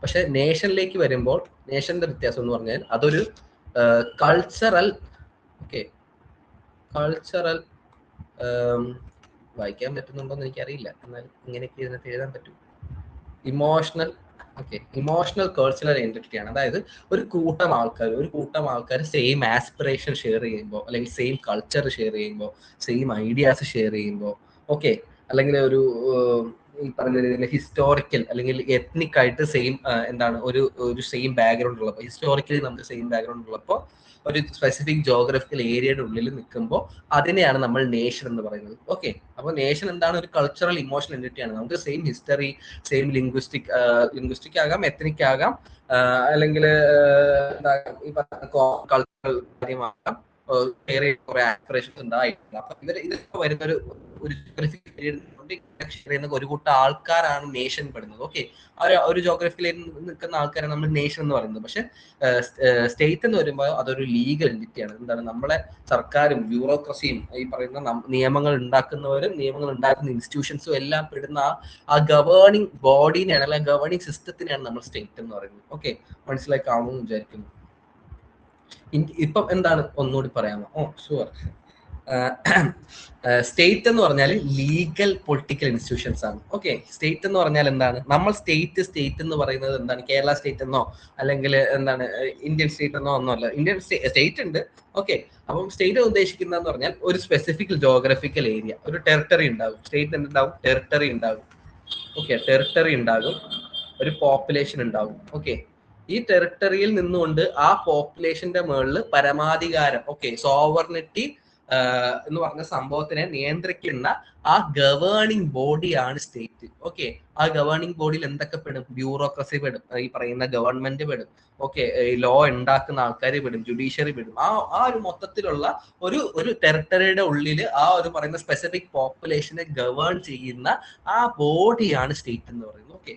പക്ഷെ നേഷനിലേക്ക് വരുമ്പോൾ നേഷന്റെ വ്യത്യാസം എന്ന് പറഞ്ഞാൽ അതൊരു കൾച്ചറൽ, ഓക്കെ, കൾച്ചറൽ, വായിക്കാൻ പറ്റുന്നുണ്ടോ എന്ന് എനിക്കറിയില്ല, എന്നാൽ ഇങ്ങനെയൊക്കെ ഇതിനകത്ത് എഴുതാൻ പറ്റും. ഇമോഷണൽ, ഓക്കെ, ഇമോഷണൽ കൾച്ചറൽ എൻറ്റിറ്റിയാണ്. അതായത് ഒരു കൂട്ടം ആൾക്കാർ സെയിം ആസ്പിറേഷൻ ഷെയർ ചെയ്യുമ്പോൾ, അല്ലെങ്കിൽ സെയിം കൾച്ചർ ഷെയർ ചെയ്യുമ്പോൾ, സെയിം ഐഡിയാസ് ഷെയർ ചെയ്യുമ്പോൾ, ഓക്കെ, അല്ലെങ്കിൽ ഒരു ഈ പറഞ്ഞ ഹിസ്റ്റോറിക്കൽ അല്ലെങ്കിൽ എത്നിക് ആയിട്ട് സെയിം എന്താണ് ഒരു സെയിം ബാക്ക്ഗ്രൗണ്ട് ഉള്ളപ്പോൾ, ഹിസ്റ്റോറിക്കലി നമുക്ക് സെയിം ബാക്ക്ഗ്രൗണ്ട് ഉള്ളപ്പോൾ ഒരു സ്പെസിഫിക് ജോഗ്രഫിക്കൽ ഏരിയയുടെ ഉള്ളിൽ നിൽക്കുമ്പോൾ അതിനെയാണ് നമ്മൾ നേഷൻ എന്ന് പറയുന്നത്. ഓക്കെ, അപ്പോൾ നേഷൻ എന്താണ്? ഒരു കൾച്ചറൽ ഇമോഷണൽ എൻറ്റിറ്റിയാണ്. നമുക്ക് സെയിം ഹിസ്റ്ററി, സെയിം ലിംഗ്വിസ്റ്റിക് ആകാം, എത്നിക് ആകാം, അല്ലെങ്കിൽ കൾച്ചറൽ കാര്യമാകാം, വേറെ കുറെ ആസ്പിറേഷൻസ് ഉണ്ടായിട്ടുണ്ട്. അപ്പൊ ഇതൊക്കെ വരുന്ന ഒരു കൂട്ടം ആൾക്കാരാണ് നേഷൻ പെടുന്നത്. ഓക്കെ, ഒരു ജോഗ്രഫിയിൽ നിൽക്കുന്ന ആൾക്കാരാണ് നമ്മൾ നേഷൻ എന്ന് പറയുന്നത്. പക്ഷെ സ്റ്റേറ്റ് എന്ന് വരുമ്പോൾ അതൊരു ലീഗൽ എൻറ്റിറ്റിയാണ്. എന്താണ്? നമ്മളെ സർക്കാരും ബ്യൂറോക്രസിയും ഈ പറയുന്ന നിയമങ്ങൾ ഉണ്ടാക്കുന്നവരും നിയമങ്ങൾ ഉണ്ടാക്കുന്ന ഇൻസ്റ്റിറ്റ്യൂഷൻസും എല്ലാം പെടുന്ന ആ ഗവേണിംഗ് ബോഡീനെയാണ്, അല്ലെങ്കിൽ ഗവേണിംഗ് സിസ്റ്റത്തിനെയാണ് നമ്മൾ സ്റ്റേറ്റ് എന്ന് പറയുന്നത്. ഓക്കെ, മനസ്സിലായി കാണുമെന്ന് വിചാരിക്കുന്നു. ഇപ്പം എന്താണ് ഒന്നുകൂടി പറയാമോ? ഓ ഷുവർ. സ്റ്റേറ്റ് എന്ന് പറഞ്ഞാൽ ലീഗൽ പൊളിറ്റിക്കൽ ഇൻസ്റ്റിറ്റ്യൂഷൻസ് ആണ്. ഓക്കെ, സ്റ്റേറ്റ് എന്ന് പറഞ്ഞാൽ എന്താണ്? നമ്മൾ സ്റ്റേറ്റ് എന്ന് പറയുന്നത് എന്താണ്? കേരള സ്റ്റേറ്റ് എന്നോ അല്ലെങ്കിൽ എന്താണ് ഇന്ത്യൻ സ്റ്റേറ്റ് എന്നോ ഒന്നുമല്ല. ഇന്ത്യൻ സ്റ്റേറ്റ് ഉണ്ട്. ഓക്കെ, അപ്പം സ്റ്റേറ്റ് ഉദ്ദേശിക്കുന്നതെന്ന് പറഞ്ഞാൽ ഒരു സ്പെസിഫിക് ജോഗ്രഫിക്കൽ ഏരിയ, ഒരു ടെറിട്ടറി ഉണ്ടാകും. സ്റ്റേറ്റ് എന്തുണ്ടാവും? ടെറിട്ടറി ഉണ്ടാകും. ഓക്കെ, ടെറിട്ടറി ഉണ്ടാകും, ഒരു പോപ്പുലേഷൻ ഉണ്ടാകും. ഓക്കെ, ഈ ടെറിട്ടറിയിൽ നിന്നുകൊണ്ട് ആ പോപ്പുലേഷന്റെ മുകളിൽ പരമാധികാരം, ഓക്കെ, സോവർണിറ്റി എന്ന് പറഞ്ഞ സംഭവത്തിനെ നിയന്ത്രിക്കുന്ന ആ ഗവേണിംഗ് ബോഡിയാണ് സ്റ്റേറ്റ്. ഓക്കെ, ആ ഗവേണിംഗ് ബോഡിയിൽ എന്തൊക്കെ പെടും? ബ്യൂറോക്രസി പെടും, ഈ പറയുന്ന ഗവൺമെന്റ് പെടും, ഓക്കെ, ലോ ഉണ്ടാക്കുന്ന ആൾക്കാർ പെടും, ജുഡീഷ്യറി പെടും. ആ ഒരു മൊത്തത്തിലുള്ള ഒരു ടെറിട്ടറിയുടെ ഉള്ളിൽ ആ ഒരു പറയുന്ന സ്പെസിഫിക് പോപ്പുലേഷനെ ഗവേൺ ചെയ്യുന്ന ആ ബോഡിയാണ് സ്റ്റേറ്റ് എന്ന് പറയുന്നത്. ഓക്കെ,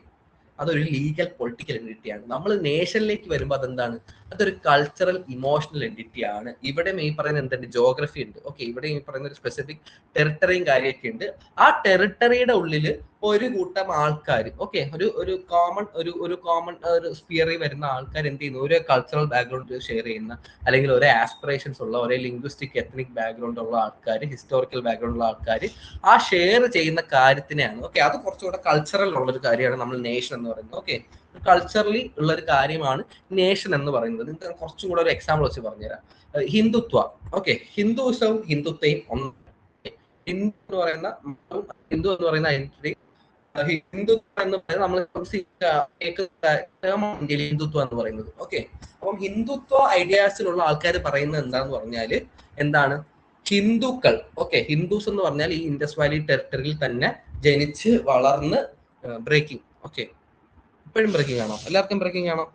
അതൊരു ലീഗൽ പൊളിറ്റിക്കൽ എൻറ്റിറ്റിയാണ്. നമ്മൾ നേഷനിലേക്ക് വരുമ്പോൾ അതെന്താണ്? അതൊരു കൾച്ചറൽ ഇമോഷണൽ എൻറ്റിറ്റി ആണ്. ഇവിടെ ഈ പറയുന്ന എന്തുണ്ട്? ജോഗ്രഫി ഉണ്ട്. ഓക്കെ, ഇവിടെ ഈ പറയുന്ന ഒരു സ്പെസിഫിക് ടെറിട്ടറിയും കാര്യമൊക്കെ ഉണ്ട്. ആ ടെറിട്ടറിയുടെ ഉള്ളിൽ ഒരു കൂട്ടം ആൾക്കാർ, ഓക്കെ, ഒരു കോമൺ ഒരു സ്പിയറിൽ വരുന്ന ആൾക്കാർ എന്ത് ചെയ്യുന്നു? ഒരു കൾച്ചറൽ ബാക്ക്ഗ്രൗണ്ട് ഷെയർ ചെയ്യുന്ന, അല്ലെങ്കിൽ ഒരേ ആസ്പിറേഷൻസ് ഉള്ള, ഒരേ ലിംഗ്വിസ്റ്റിക് എത്നിക് ബാക്ക്ഗ്രൗണ്ട് ഉള്ള ആൾക്കാർ, ഹിസ്റ്റോറിക്കൽ ബാക്ക്ഗ്രൗണ്ട് ഉള്ള ആൾക്കാർ ആ ഷെയർ ചെയ്യുന്ന കാര്യത്തിനെയാണ്. ഓക്കെ, അത് കുറച്ചുകൂടെ കൾച്ചറൽ ഉള്ള ഒരു കാര്യമാണ് നമ്മൾ നേഷൻ എന്ന് പറയുന്നത്. ഓക്കെ, കൾച്ചറലി ഉള്ള ഒരു കാര്യമാണ് നേഷൻ എന്ന് പറയുന്നത്. നിങ്ങൾക്ക് കുറച്ചും കൂടെ ഒരു എക്സാമ്പിൾ വെച്ച് പറഞ്ഞുതരാം. ഹിന്ദുത്വ. ഓക്കെ, ഹിന്ദുത്വവും ഹിന്ദുത്വയും ഒന്ന്. ഹിന്ദു എന്ന് പറയുന്ന ഐഡന്റിറ്റി, ഹിന്ദുത്വം എന്ന് പറയുന്നത് നമ്മൾ ഇന്ത്യയിൽ ഹിന്ദുത്വം എന്ന് പറയുന്നത്. ഓക്കെ, അപ്പം ഹിന്ദുത്വ ഐഡിയാസിലുള്ള ആൾക്കാർ പറയുന്നത് എന്താന്ന് പറഞ്ഞാല് എന്താണ്? ഹിന്ദുക്കൾ, ഓക്കെ, ഹിന്ദുസ് എന്ന് പറഞ്ഞാൽ ഈ ഇൻഡസ് വാലി ടെറിട്ടറിയിൽ തന്നെ ജനിച്ച് വളർന്ന് ബ്രേക്കിംഗ്. ഓക്കെ, ഇപ്പോഴും ബ്രേക്കിംഗ് ആണോ? എല്ലാവർക്കും ബ്രേക്കിംഗ് ആണോ?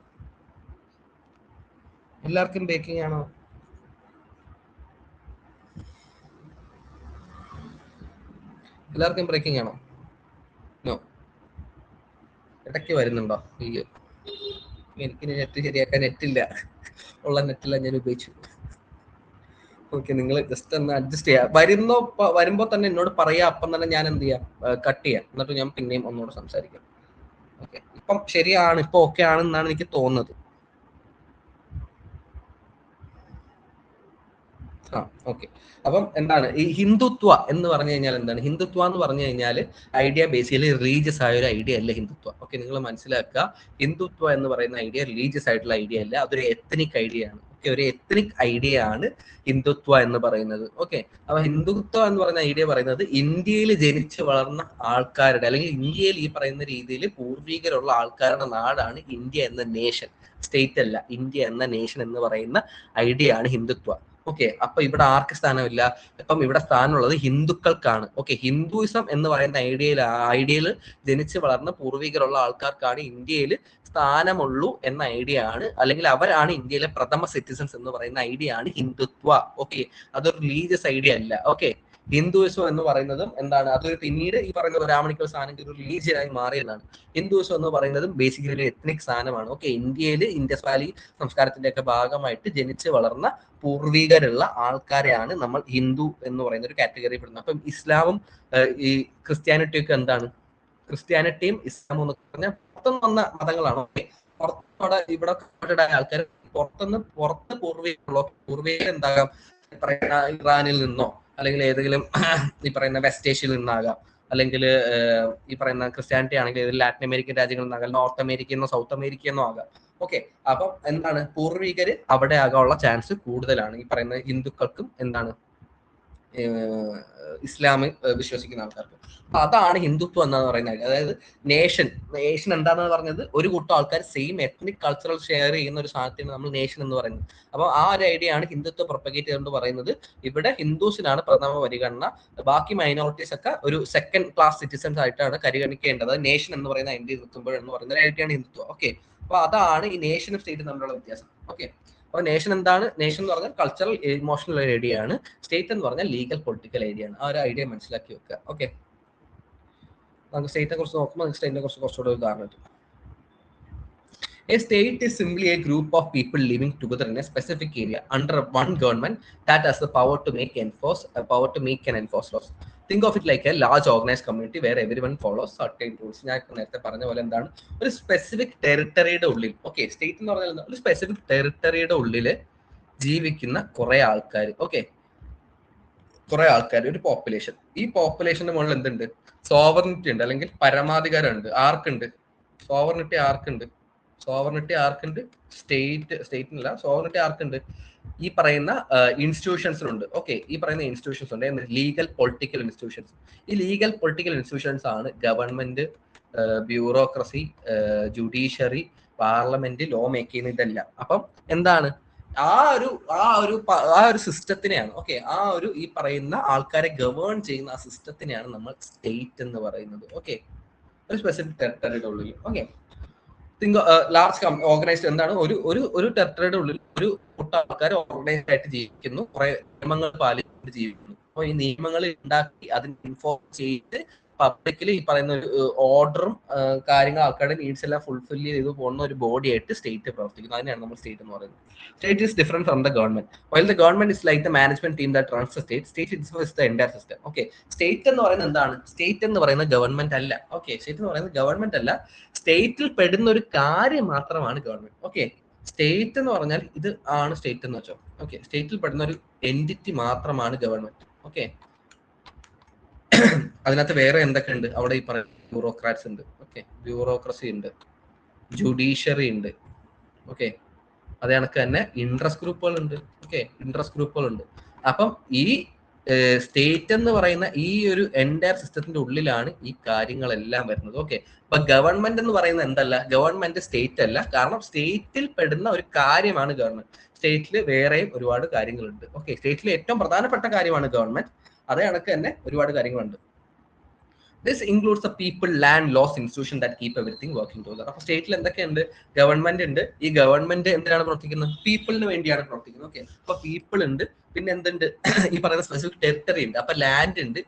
എല്ലാവർക്കും ബ്രേക്കിംഗ് ആണോ? എല്ലാവർക്കും ബ്രേക്കിംഗ് ആണോ? നോ, ഇടയ്ക്ക് വരുന്നുണ്ടോ? അയ്യോ, എനിക്ക് നെറ്റ് ശരിയാക്കാൻ നെറ്റില്ല, ഉള്ള നെറ്റില്ല ഞാൻ ഉപയോഗിച്ചു. ഓക്കെ, നിങ്ങൾ ജസ്റ്റ് ഒന്ന് അഡ്ജസ്റ്റ് ചെയ്യാം. വരുമ്പോ തന്നെ എന്നോട് പറയാം, അപ്പം തന്നെ ഞാൻ എന്ത് ചെയ്യാം? കട്ട് ചെയ്യാം, എന്നിട്ട് ഞാൻ പിന്നെയും ഒന്നുകൂടെ സംസാരിക്കാം. ഓക്കെ, ഇപ്പം ശരിയാണ്, ഇപ്പൊ ഓക്കെ ആണെന്നാണ് എനിക്ക് തോന്നുന്നത്. ഓക്കെ, അപ്പം എന്താണ് ഈ ഹിന്ദുത്വ എന്ന് പറഞ്ഞു കഴിഞ്ഞാൽ എന്താണ്? ഹിന്ദുത്വ എന്ന് പറഞ്ഞു കഴിഞ്ഞാൽ ഐഡിയ ബേസിക്കലി റിലീജിയസ് ആയ ഒരു ഐഡിയ അല്ല ഹിന്ദുത്വ. ഓക്കെ, നിങ്ങൾ മനസ്സിലാക്കുക, ഹിന്ദുത്വ എന്ന് പറയുന്ന ഐഡിയ റിലീജിയസ് ആയിട്ടുള്ള ഐഡിയ അല്ല, അതൊരു എത്നിക് ഐഡിയ ആണ്. ഓക്കെ, ഒരു എത്നിക് ഐഡിയ ആണ് ഹിന്ദുത്വ എന്ന് പറയുന്നത്. ഓക്കെ, അപ്പൊ ഹിന്ദുത്വ എന്ന് പറയുന്ന ഐഡിയ പറയുന്നത് ഇന്ത്യയിൽ ജനിച്ച് വളർന്ന ആൾക്കാരുടെ, അല്ലെങ്കിൽ ഇന്ത്യയിൽ ഈ പറയുന്ന രീതിയിൽ പൂർവികരുള്ള ആൾക്കാരുടെ നാടാണ് ഇന്ത്യ എന്ന നേഷൻ. സ്റ്റേറ്റ് അല്ല, ഇന്ത്യ എന്ന നേഷൻ എന്ന് പറയുന്ന ഐഡിയ ആണ് ഹിന്ദുത്വ. ഓക്കെ, അപ്പൊ ഇവിടെ ആർക്ക് സ്ഥാനമില്ല? ഇപ്പം ഇവിടെ സ്ഥാനമുള്ളത് ഹിന്ദുക്കൾക്കാണ്. ഓക്കെ, ഹിന്ദുയിസം എന്ന് പറയുന്ന ഐഡിയയിൽ ജനിച്ച് വളർന്ന പൂർവികരുള്ള ആൾക്കാർക്കാണ് ഇന്ത്യയിൽ സ്ഥാനമുള്ളൂ എന്ന ഐഡിയ ആണ്, അല്ലെങ്കിൽ അവരാണ് ഇന്ത്യയിലെ പ്രഥമ സിറ്റിസൺസ് എന്ന് പറയുന്ന ഐഡിയ ആണ് ഹിന്ദുത്വ. ഓക്കെ, അതൊരു റിലീജിയസ് ഐഡിയ അല്ല. ഓക്കെ, ഹിന്ദുയിസം എന്ന് പറയുന്നതും എന്താണ്, അതൊരു പിന്നീട് ഈ പറയുന്ന ബ്രാഹ്മണിക്കൽ സാധനം ഒരു റിലീജിയൻ ആയി മാറിയതാണ്. ഹിന്ദുയിസം എന്ന് പറയുന്നതും ബേസിക്കലി ഒരു എത്നിക് സാധനമാണ്. ഓക്കെ, ഇന്ത്യയിൽ ഇൻഡസ് വാലി സംസ്കാരത്തിന്റെ ഒക്കെ ഭാഗമായിട്ട് ജനിച്ച് വളർന്ന പൂർവികരുള്ള ആൾക്കാരെയാണ് നമ്മൾ ഹിന്ദു എന്ന് പറയുന്ന ഒരു കാറ്റഗറി പെടുന്നത്. അപ്പം ഇസ്ലാമും ഈ ക്രിസ്ത്യാനിറ്റിയും ഒക്കെ എന്താണ്, ക്രിസ്ത്യാനിറ്റിയും ഇസ്ലാമും എന്ന് പറഞ്ഞാൽ പുറത്തുനിന്ന് വന്ന മതങ്ങളാണ്. ഓക്കെ, പുറത്തോടെ ഇവിടെ ആൾക്കാർ പുറത്ത് പൂർവികർ എന്താകാം, പറയുന്ന ഇറാനിൽ നിന്നോ അല്ലെങ്കിൽ ഏതെങ്കിലും ഈ പറയുന്ന വെസ്റ്റ് ഏഷ്യയിൽ നിന്നാകാം, അല്ലെങ്കിൽ ഈ പറയുന്ന ക്രിസ്ത്യാനിറ്റി ആണെങ്കിൽ ഏതെങ്കിലും ലാറ്റിൻ അമേരിക്കൻ രാജ്യങ്ങളിൽ നിന്നാകാം, നോർത്ത് അമേരിക്കന്നോ സൗത്ത് അമേരിക്കന്നോ ആകാം. ഓക്കെ, അപ്പം എന്താണ്, പൂർവികര് അവിടെ ആകാനുള്ള ചാൻസ് കൂടുതലാണ് ഈ പറയുന്ന ഹിന്ദുക്കൾക്കും എന്താണ് ഇസ്ലാമിൽ വിശ്വസിക്കുന്ന ആൾക്കാർക്ക്. അപ്പൊ അതാണ് ഹിന്ദുത്വം എന്ന് പറയുന്നത്. അതായത് നേഷൻ എന്താണെന്ന് പറഞ്ഞത്, ഒരു കൂട്ടം ആൾക്കാർ സെയിം എത്നിക് കൾച്ചറൽ ഷെയർ ചെയ്യുന്ന ഒരു സാധനത്തിന് നമ്മൾ നേഷൻ എന്ന് പറയുന്നത്. അപ്പൊ ആ ഒരു ഐഡിയ ആണ് ഹിന്ദുത്വം പ്രൊപ്പഗേറ്റ് ചെയ്തുകൊണ്ട് പറയുന്നത്. ഇവിടെ ഹിന്ദുസിനാണ് പ്രഥമ പരിഗണന, ബാക്കി മൈനോറിറ്റീസ് ഒക്കെ ഒരു സെക്കൻഡ് ക്ലാസ് സിറ്റിസൺസ് ആയിട്ടാണ് പരിഗണിക്കേണ്ടത്. നേഷൻ എന്ന് പറയുന്ന ഐഡിയ നിർത്തുമ്പോഴെന്ന് പറയുന്ന ഐഡിയ ആണ് ഹിന്ദുത്വം. ഓക്കെ, അപ്പൊ അതാണ് ഈ നേഷനും സ്റ്റേറ്റും തമ്മിലുള്ള വ്യത്യാസം. ഓക്കെ, അപ്പൊ നേഷൻ എന്താണ്, നേഷൻ എന്ന് പറഞ്ഞാൽ കൾച്ചറൽ ഇമോഷണൽ ഏരിയ ആണ്, സ്റ്റേറ്റ് എന്ന് പറഞ്ഞാൽ ലീഗൽ പൊളിറ്റിക്കൽ ഏരിയ ആണ്. ആ ഒരു ഐഡിയ മനസ്സിലാക്കി വെക്കുക. ഓക്കെ, നമുക്ക് സ്റ്റേറ്റിനെ കുറിച്ച് നോക്കുമ്പോൾ സ്റ്റേറ്റിനെ കുറിച്ച് കുറച്ചുകൂടെ ഉദാഹരണം കിട്ടും. A state is simply a group of people living together in a specific area under one government that has the power to make and enforce laws. Think of it like a large organized community where everyone follows certain rules. ഞാൻ നേരത്തെ പറഞ്ഞ പോലെ എന്താണ്, ഒരു specific ടെറിട്ടറിയുടെ ഉള്ളിൽ, okay, state എന്ന് പറഞ്ഞാൽ ഒരു സ്പെസിഫിക് ടെറിട്ടറിയുടെ ഉള്ളിൽ ജീവിക്കുന്ന കുറെ ആൾക്കാർ. ഓക്കെ, കുറെ ആൾക്കാർ, ഒരു പോപ്പുലേഷൻ. ഈ പോപ്പുലേഷന്റെ മുകളിൽ എന്തുണ്ട്, സോവറിനിറ്റി ഉണ്ട്, അല്ലെങ്കിൽ പരമാധികാരമുണ്ട്. ആർക്കുണ്ട് സോവറിനിറ്റി? ആർക്കുണ്ട്? സ്റ്റേറ്റിനല്ല, സോവറിനിറ്റി ആർക്കുണ്ട്? ഈ പറയുന്ന ഇൻസ്റ്റിറ്റ്യൂഷൻസിനുണ്ട്. ഓക്കെ, ഈ പറയുന്ന ഇൻസ്റ്റിറ്റ്യൂഷൻസ് ഉണ്ട്, ലീഗൽ പൊളിറ്റിക്കൽ ഇൻസ്റ്റിറ്റ്യൂഷൻസ്. ഈ ലീഗൽ പൊളിറ്റിക്കൽ ഇൻസ്റ്റിറ്റ്യൂഷൻസ് ആണ് government, bureaucracy, judiciary, parliament, law making, ഇതെല്ലാം. അപ്പം എന്താണ്, ആ ഒരു സിസ്റ്റത്തിനെയാണ്, ഓക്കെ, ആ ഒരു ഈ പറയുന്ന ആൾക്കാരെ ഗവേൺ ചെയ്യുന്ന ആ സിസ്റ്റത്തിനെയാണ് നമ്മൾ സ്റ്റേറ്റ് എന്ന് പറയുന്നത്. ഓക്കെ, ഒരു സ്പെസിഫിക് ടെറിട്ടറിയുടെ ഉള്ളിൽ. ഓക്കെ, ലാർജ് ഓർഗനൈസ്ഡ് എന്താണ്, ഒരു ടെറിട്ടറിയുടെ ഉള്ളിൽ ഒരു കൂട്ടം ആൾക്കാർ ഓർഗനൈസ്ഡ് ആയിട്ട് ജീവിക്കുന്നു, കുറെ നിയമങ്ങൾ പാലിച്ചുകൊണ്ട് ജീവിക്കുന്നു. അപ്പൊ ഈ നിയമങ്ങൾ ഉണ്ടാക്കി അതിന് ഇൻഫോം ചെയ്ത് പബ്ലിക്കിൽ ഈ പറയുന്ന ഒരു ഓർഡറും കാര്യങ്ങൾ ആൾക്കാരുടെ നീഡ്സ് എല്ലാം ഫുൾഫിൽ ചെയ്ത് പോകുന്ന ഒരു ബോഡി ആയിട്ട് സ്റ്റേറ്റ് പ്രവർത്തിക്കുന്നു. അതിനാണ് നമ്മൾ സ്റ്റേറ്റ് എന്ന് പറയുന്നത്. State is different from the government. While the government is like the management team that runs the state is the entire system. Okay, state എന്ന് പറയുന്നത് എന്താണ്, സ്റ്റേറ്റ് എന്ന് പറയുന്നത് ഗവൺമെന്റ് അല്ല. ഓക്കെ, സ്റ്റേറ്റ് എന്ന് പറയുന്നത് ഗവൺമെന്റ് അല്ല, സ്റ്റേറ്റിൽ പെടുന്ന ഒരു കാര്യം മാത്രമാണ് ഗവൺമെന്റ്. ഓക്കെ, സ്റ്റേറ്റ് എന്ന് പറഞ്ഞാൽ ഇത് ആണ് സ്റ്റേറ്റ് എന്ന് വെച്ചോ. ഓക്കെ, സ്റ്റേറ്റിൽ പെടുന്ന ഒരു എൻറ്റിറ്റി മാത്രമാണ് ഗവൺമെന്റ്. ഓക്കെ, അതിനകത്ത് വേറെ എന്തൊക്കെ ഉണ്ട് അവിടെ? ഈ പറയുന്ന ബ്യൂറോക്രാറ്റ്സ് ഉണ്ട്. ഓക്കെ, ബ്യൂറോക്രസി ഉണ്ട്, ജുഡീഷ്യറി ഉണ്ട്. ഓക്കെ, അതേ കണക്ക് തന്നെ ഇൻട്രസ്റ്റ് ഗ്രൂപ്പുകൾ ഉണ്ട്. ഓക്കെ, ഇൻട്രസ്റ്റ് ഗ്രൂപ്പുകൾ ഉണ്ട്. അപ്പം ഈ സ്റ്റേറ്റ് എന്ന് പറയുന്ന ഈ ഒരു എൻറ്റയർ സിസ്റ്റത്തിന്റെ ഉള്ളിലാണ് ഈ കാര്യങ്ങളെല്ലാം വരുന്നത്. ഓക്കെ, അപ്പൊ ഗവൺമെന്റ് എന്ന് പറയുന്നത് എന്തല്ല, ഗവൺമെന്റ് സ്റ്റേറ്റ് അല്ല. കാരണം സ്റ്റേറ്റിൽ പെടുന്ന ഒരു കാര്യമാണ് ഗവൺമെന്റ്. സ്റ്റേറ്റിൽ വേറെയും ഒരുപാട് കാര്യങ്ങളുണ്ട്. ഓക്കെ, സ്റ്റേറ്റിലെ ഏറ്റവും പ്രധാനപ്പെട്ട കാര്യമാണ് ഗവൺമെന്റ്. അതേ കണക്ക് തന്നെ ഒരുപാട് കാര്യങ്ങളുണ്ട്. This includes the people, land, laws, institution that keep everything working together. അപ്പൊ സ്റ്റേറ്റിൽ എന്തൊക്കെയുണ്ട്? ഗവൺമെന്റ് ഉണ്ട്. ഈ ഗവൺമെന്റ് എന്തിനാണ് പ്രവർത്തിക്കുന്നത്? പീപ്പിളിന് വേണ്ടിയാണ് പ്രവർത്തിക്കുന്നത്. ഓക്കെ, അപ്പൊ പീപ്പിൾ ഉണ്ട്. പിന്നെ എന്തുണ്ട്? ഈ പറയുന്ന സ്പെസിഫിക് ടെറിട്ടറി ഉണ്ട്. അപ്പൊ ലാൻഡ് ഉണ്ട്.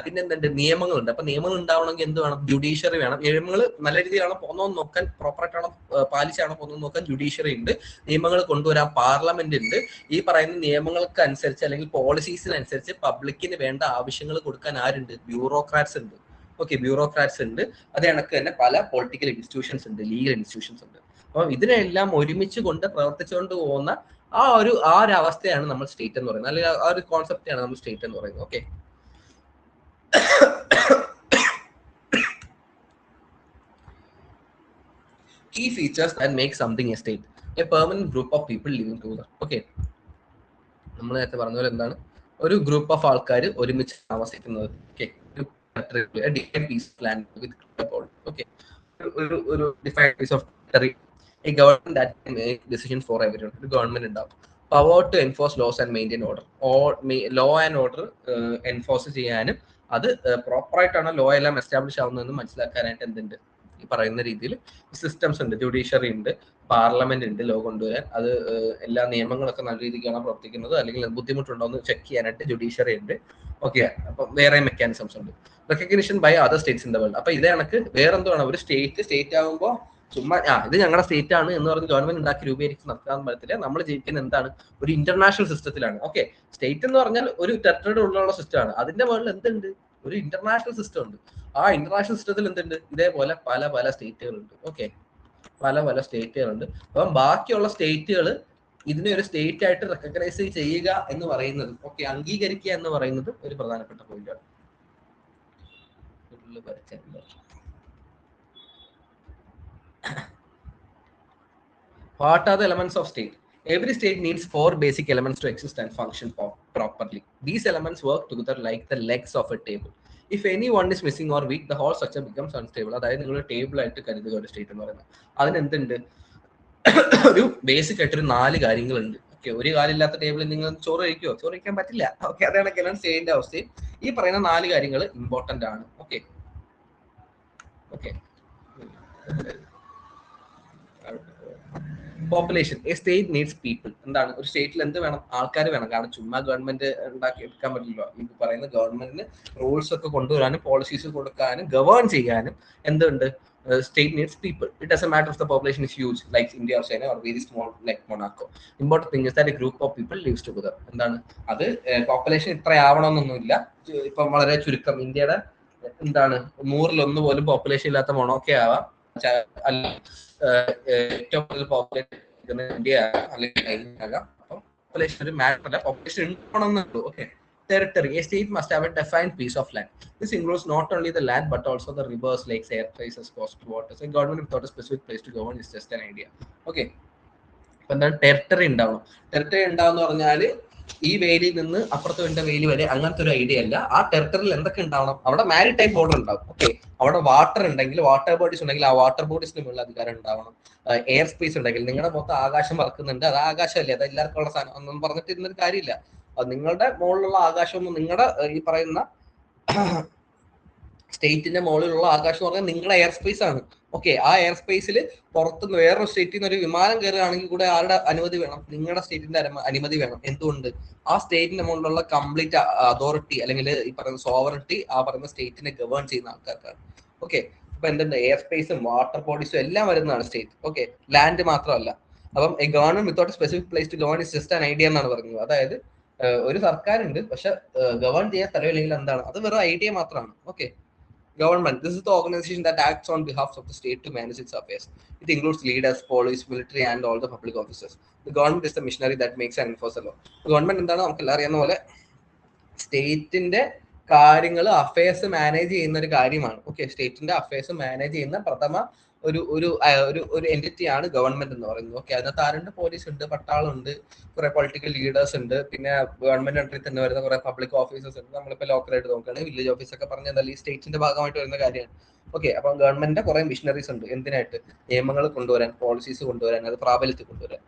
പിന്നെ എന്തുണ്ട്? നിയമങ്ങളുണ്ട്. അപ്പൊ നിയമങ്ങൾ ഉണ്ടാവണമെങ്കിൽ എന്ത് വേണം? ജുഡീഷ്യറി വേണം. നിയമങ്ങൾ നല്ല രീതിയിലാണോ പോകുന്നതെന്ന് നോക്കാൻ, പ്രോപ്പറായിട്ടാണോ പാലിച്ചാണോ പോകുന്നത് നോക്കാൻ ജുഡീഷ്യറി ഉണ്ട്. നിയമങ്ങൾ കൊണ്ടുവരാൻ പാർലമെന്റ് ഉണ്ട്. ഈ പറയുന്ന നിയമങ്ങൾക്ക് അനുസരിച്ച് അല്ലെങ്കിൽ പോളിസീസിനനുസരിച്ച് പബ്ലിക്കിന് വേണ്ട ആവശ്യങ്ങൾ കൊടുക്കാൻ ആരുണ്ട്? ബ്യൂറോക്രാറ്റ്സ് ഉണ്ട്. ഓക്കെ, ബ്യൂറോക്രാറ്റ്സ് ഉണ്ട്. അതേ കണക്ക് തന്നെ പല പൊളിറ്റിക്കൽ ഇൻസ്റ്റിറ്റ്യൂഷൻസ് ഉണ്ട്, ലീഗൽ ഇൻസ്റ്റിറ്റ്യൂഷൻസ് ഉണ്ട്. അപ്പൊ ഇതിനെല്ലാം ഒരുമിച്ച് കൊണ്ട് പ്രവർത്തിച്ചുകൊണ്ട് പോകുന്ന ആ ഒരു അവസ്ഥയാണ് നമ്മൾ സ്റ്റേറ്റ് എന്ന് പറയുന്നത്, അല്ലെങ്കിൽ ആ ഒരു കോൺസെപ്റ്റാണ് നമ്മൾ സ്റ്റേറ്റ് എന്ന് പറയുന്നത്. Okay, key features that make something a state: a permanent group of people living together. Okay, നമ്മൾ നേരത്തെ പറഞ്ഞ പോലെ എന്താണ്, ഒരു ഗ്രൂപ്പ് ഓഫ് ആൾക്കാർ ഒരുമിച്ച് താമസിക്കുന്നത്. Okay, a defined piece of land with okay, ഒരു defined piece of territory, a government that can make decisions for everyone. ഒരു ഗവൺമെന്റ് ഉണ്ടാവും. Power to enforce laws and maintain order. Law and order enforce ചെയ്യാനും അത് പ്രോപ്പറായിട്ടാണ് law എല്ലാം establish ആവുന്നതെന്ന് മനസ്സിലാക്കാനായിട്ട് എന്തുണ്ട്? ഈ പറയുന്ന രീതിയിൽ സിസ്റ്റംസ് ഉണ്ട്, ജുഡീഷ്യറി ഉണ്ട്, പാർലമെന്റ് ഉണ്ട്, ലോ കൊണ്ടുവരാൻ. അത് എല്ലാ നിയമങ്ങളൊക്കെ നല്ല രീതിക്കാണ് പ്രവർത്തിക്കുന്നത് അല്ലെങ്കിൽ ബുദ്ധിമുട്ടുണ്ടോ എന്ന് ചെക്ക് ചെയ്യാനായിട്ട് ജുഡീഷ്യറി ഉണ്ട്. ഓക്കെ, അപ്പൊ വേറെ മെക്കാനിസംസ് ഉണ്ട്. Recognition by other states in the world. അപ്പൊ ഇതേ കണക്ക് വേറെന്താണ്, ഒരു സ്റ്റേറ്റ് ആകുമ്പോൾ ചുമ്മാ ഇത് ഞങ്ങളുടെ സ്റ്റേറ്റ് ആണ് എന്ന് പറഞ്ഞ് ഗവൺമെന്റ് ഉണ്ടാക്കി രൂപീകരിച്ച് നടക്കാൻ പറ്റത്തില്ല. നമ്മൾ ജീവിക്കുന്ന എന്താണ്, ഒരു ഇന്റർനാഷണൽ സിസ്റ്റത്തിലാണ്. ഓക്കെ, സ്റ്റേറ്റ് എന്ന് പറഞ്ഞാൽ ഒരു ടെറിട്ടറി ഉള്ള സിസ്റ്റമാണ്. അതിന്റെ മുകളിൽ എന്തുണ്ട്, ഒരു ഇന്റർനാഷണൽ സിസ്റ്റം ഉണ്ട്. ആ ഇന്റർനാഷണൽ സിസ്റ്റത്തിൽ എന്തുണ്ട്, ഇതേപോലെ പല പല സ്റ്റേറ്റുകളുണ്ട്. ഓക്കെ, പല പല സ്റ്റേറ്റുകളുണ്ട്. അപ്പം ബാക്കിയുള്ള സ്റ്റേറ്റുകൾ ഇതിനെ ഒരു സ്റ്റേറ്റ് ആയിട്ട് റെക്കഗ്നൈസ് ചെയ്യുക എന്ന് പറയുന്നത്, ഓക്കെ, അംഗീകരിക്കുക എന്ന് പറയുന്നത് ഒരു പ്രധാനപ്പെട്ട പോയിന്റാണ്. What are the elements of state? Every state needs 4 basic elements to exist and function properly. These elements work together like the legs of a table. If any one is missing or weak, the whole structure becomes unstable. അതായത് നിങ്ങൾ table ആയിട്ട് കരുതുക ഒരു state എന്ന് പറയുന്നത്. അതിന് എന്തുണ്ട്, ഒരു ബേസിക് ആയിട്ടൊരു 4 കാര്യങ്ങളുണ്ട്. ഓക്കെ, ഒരു കാലില്ലാത്ത ടേബിളിൽ നിങ്ങൾ ചോറ് കഴിക്കുമോ? ചോറ് കഴിക്കാൻ പറ്റില്ല. ഓക്കെ, അതാണ് സ്റ്റേറ്റിന്റെ അവസ്ഥയും. ഈ പറയുന്ന 4 കാര്യങ്ങൾ ഇമ്പോർട്ടന്റ് ആണ്. Okay okay population. A state needs people. എന്താണ്, ഒരു സ്റ്റേറ്റിൽ എന്ത് വേണം, ആൾക്കാർ വേണം. കാരണം ചുമ്മാ ഗവൺമെന്റ് ഉണ്ടാക്കി എടുക്കാൻ പറ്റില്ലല്ലോ. ഈ പറയുന്ന ഗവൺമെന്റിന് റൂൾസ് ഒക്കെ കൊണ്ടുവരാനും പോളിസീസ് കൊടുക്കാനും ഗവേൺ ചെയ്യാനും എന്തുണ്ട്, state needs people. It doesn't matter if the population is huge like India or China or very small like Monaco. Important thing is that a group of people lives together. എന്താണ്, അത് population ഇത്ര ആവണമെന്നൊന്നുമില്ല. ഇപ്പം വളരെ ചുരുക്കം, ഇന്ത്യയുടെ എന്താണ് 100-1 പോലും population ഇല്ലാത്ത മൊണോക്കെ ആവാം, അല്ല ഏറ്റവും കൂടുതൽ പോപ്പുലേഷൻ ഇന്ത്യ അല്ലെങ്കിൽ ആകാം. അപ്പം പോപ്പുലേഷൻ ഒരു മാറ്റർ അല്ല, പോപ്പുലേഷൻ ഉണ്ടാവണമെന്നുള്ളൂ. Okay, territory. A state must have a defined piece of land. This includes not only the land but also the rivers, lakes, air traces, coastal waters. A government without a specific place to govern is just an idea. Okay. അപ്പൊ എന്താണ്, territory ഉണ്ടാവണം. Territory ഉണ്ടാവെന്ന് പറഞ്ഞാൽ ഈ വേലിയിൽ നിന്ന് അപ്പുറത്ത് വേണ്ട വേലി വരെ അങ്ങനത്തെ ഒരു ഐഡിയ അല്ല. ആ ടെറിട്ടറിയിൽ എന്തൊക്കെ ഉണ്ടാവണം, അവിടെ മാരിടൈം ബോർഡർ ഉണ്ടാവും. ഓക്കെ, അവിടെ വാട്ടർ ഉണ്ടെങ്കിൽ, വാട്ടർ ബോഡീസ് ഉണ്ടെങ്കിൽ ആ വാട്ടർ ബോഡീസിന് മുകളിൽ അധികാരം ഉണ്ടാവണം. എയർ സ്പേസ് ഉണ്ടെങ്കിൽ, നിങ്ങളുടെ മൊത്തം ആകാശം പറക്കുന്നുണ്ട്, അത് ആകാശമല്ലേ, അത് എല്ലാവർക്കും ഉള്ള സാധനം ഒന്നും പറഞ്ഞിട്ട് ഇരുന്നൊരു കാര്യമില്ല. നിങ്ങളുടെ മുകളിലുള്ള ആകാശമൊന്നും, നിങ്ങളുടെ ഈ പറയുന്ന സ്റ്റേറ്റിന്റെ മുകളിലുള്ള ആകാശം എന്ന് പറഞ്ഞാൽ നിങ്ങളുടെ എയർ സ്പേസ് ആണ്. ഓക്കെ, ആ എയർ സ്പേസിൽ പുറത്തുനിന്ന് വേറൊരു സ്റ്റേറ്റിൽ നിന്ന് ഒരു വിമാനം കയറുകയാണെങ്കിൽ കൂടെ ആരുടെ അനുമതി വേണം, നിങ്ങളുടെ സ്റ്റേറ്റിന്റെ അനുമതി വേണം. എന്തുകൊണ്ട്, ആ സ്റ്റേറ്റിന്റെ മുകളിലുള്ള കംപ്ലീറ്റ് അതോറിറ്റി അല്ലെങ്കിൽ ഈ പറയുന്ന സോവറിറ്റി ആ പറയുന്ന സ്റ്റേറ്റിനെ ഗവേൺ ചെയ്യുന്ന ആൾക്കാർക്കാണ്. ഓക്കെ, അപ്പൊ എന്തുണ്ട്, എയർ സ്പേസും വാട്ടർ ബോഡീസും എല്ലാം വരുന്നതാണ് സ്റ്റേറ്റ്. ഓക്കെ, ലാൻഡ് മാത്രമല്ല. അപ്പം a government without specific place to govern is just an idea എന്നാണ് പറയുന്നത്. അതായത് ഒരു സർക്കാരുണ്ട്, പക്ഷെ ഗവേൺ ചെയ്യാൻ സ്ഥലമില്ലെങ്കിൽ എന്താണ്, അത് വെറും ഐഡിയ മാത്രമാണ്. Okay, government, this is the organization that acts on behalf of the state to manage its affairs. It includes leaders, police, military and all the public officers. The government is the machinery that makes and enforces law. Government എന്താണ്, നമുക്കെല്ലാം അറിയാവുന്ന പോലെ സ്റ്റേറ്റിന്റെ കാര്യങ്ങൾ affairs manage ചെയ്യുന്ന ഒരു കാര്യമാണ്. Okay, സ്റ്റേറ്റിന്റെ അഫയേഴ്സ് മാനേജ് ചെയ്യുന്ന പ്രഥമ ഒരു ഒരു ഒരു എൻറ്റിറ്റിയാണ് ഗവൺമെന്റ് എന്ന് പറയുന്നത്. ഓക്കെ, അതിനകത്ത് ആരുണ്ട്, പോലീസ് ഉണ്ട്, പട്ടാളം ഉണ്ട്, കുറെ പൊളിറ്റിക്കൽ ലീഡേഴ്സ് ഉണ്ട്, പിന്നെ ഗവൺമെന്റ് അണ്ടറിൽ തന്നെ വരുന്ന കുറെ പബ്ലിക് ഓഫീസേഴ്സ് ഉണ്ട്. നമ്മളിപ്പോൾ ലോക്കലായിട്ട് നോക്കുകയാണെങ്കിൽ വില്ലേജ് ഓഫീസ് ഒക്കെ പറഞ്ഞാൽ ഈ സ്റ്റേറ്റിന്റെ ഭാഗമായിട്ട് വരുന്ന കാര്യമാണ്. ഓക്കെ, അപ്പം ഗവൺമെന്റിന്റെ കുറെ മിഷനറീസ് ഉണ്ട്. എന്തിനായിട്ട്, നിയമങ്ങൾ കൊണ്ടുവരാൻ, പോളിസീസ് കൊണ്ടുവരാൻ, അത് പ്രാബല്യത്തിൽ കൊണ്ടുവരാൻ.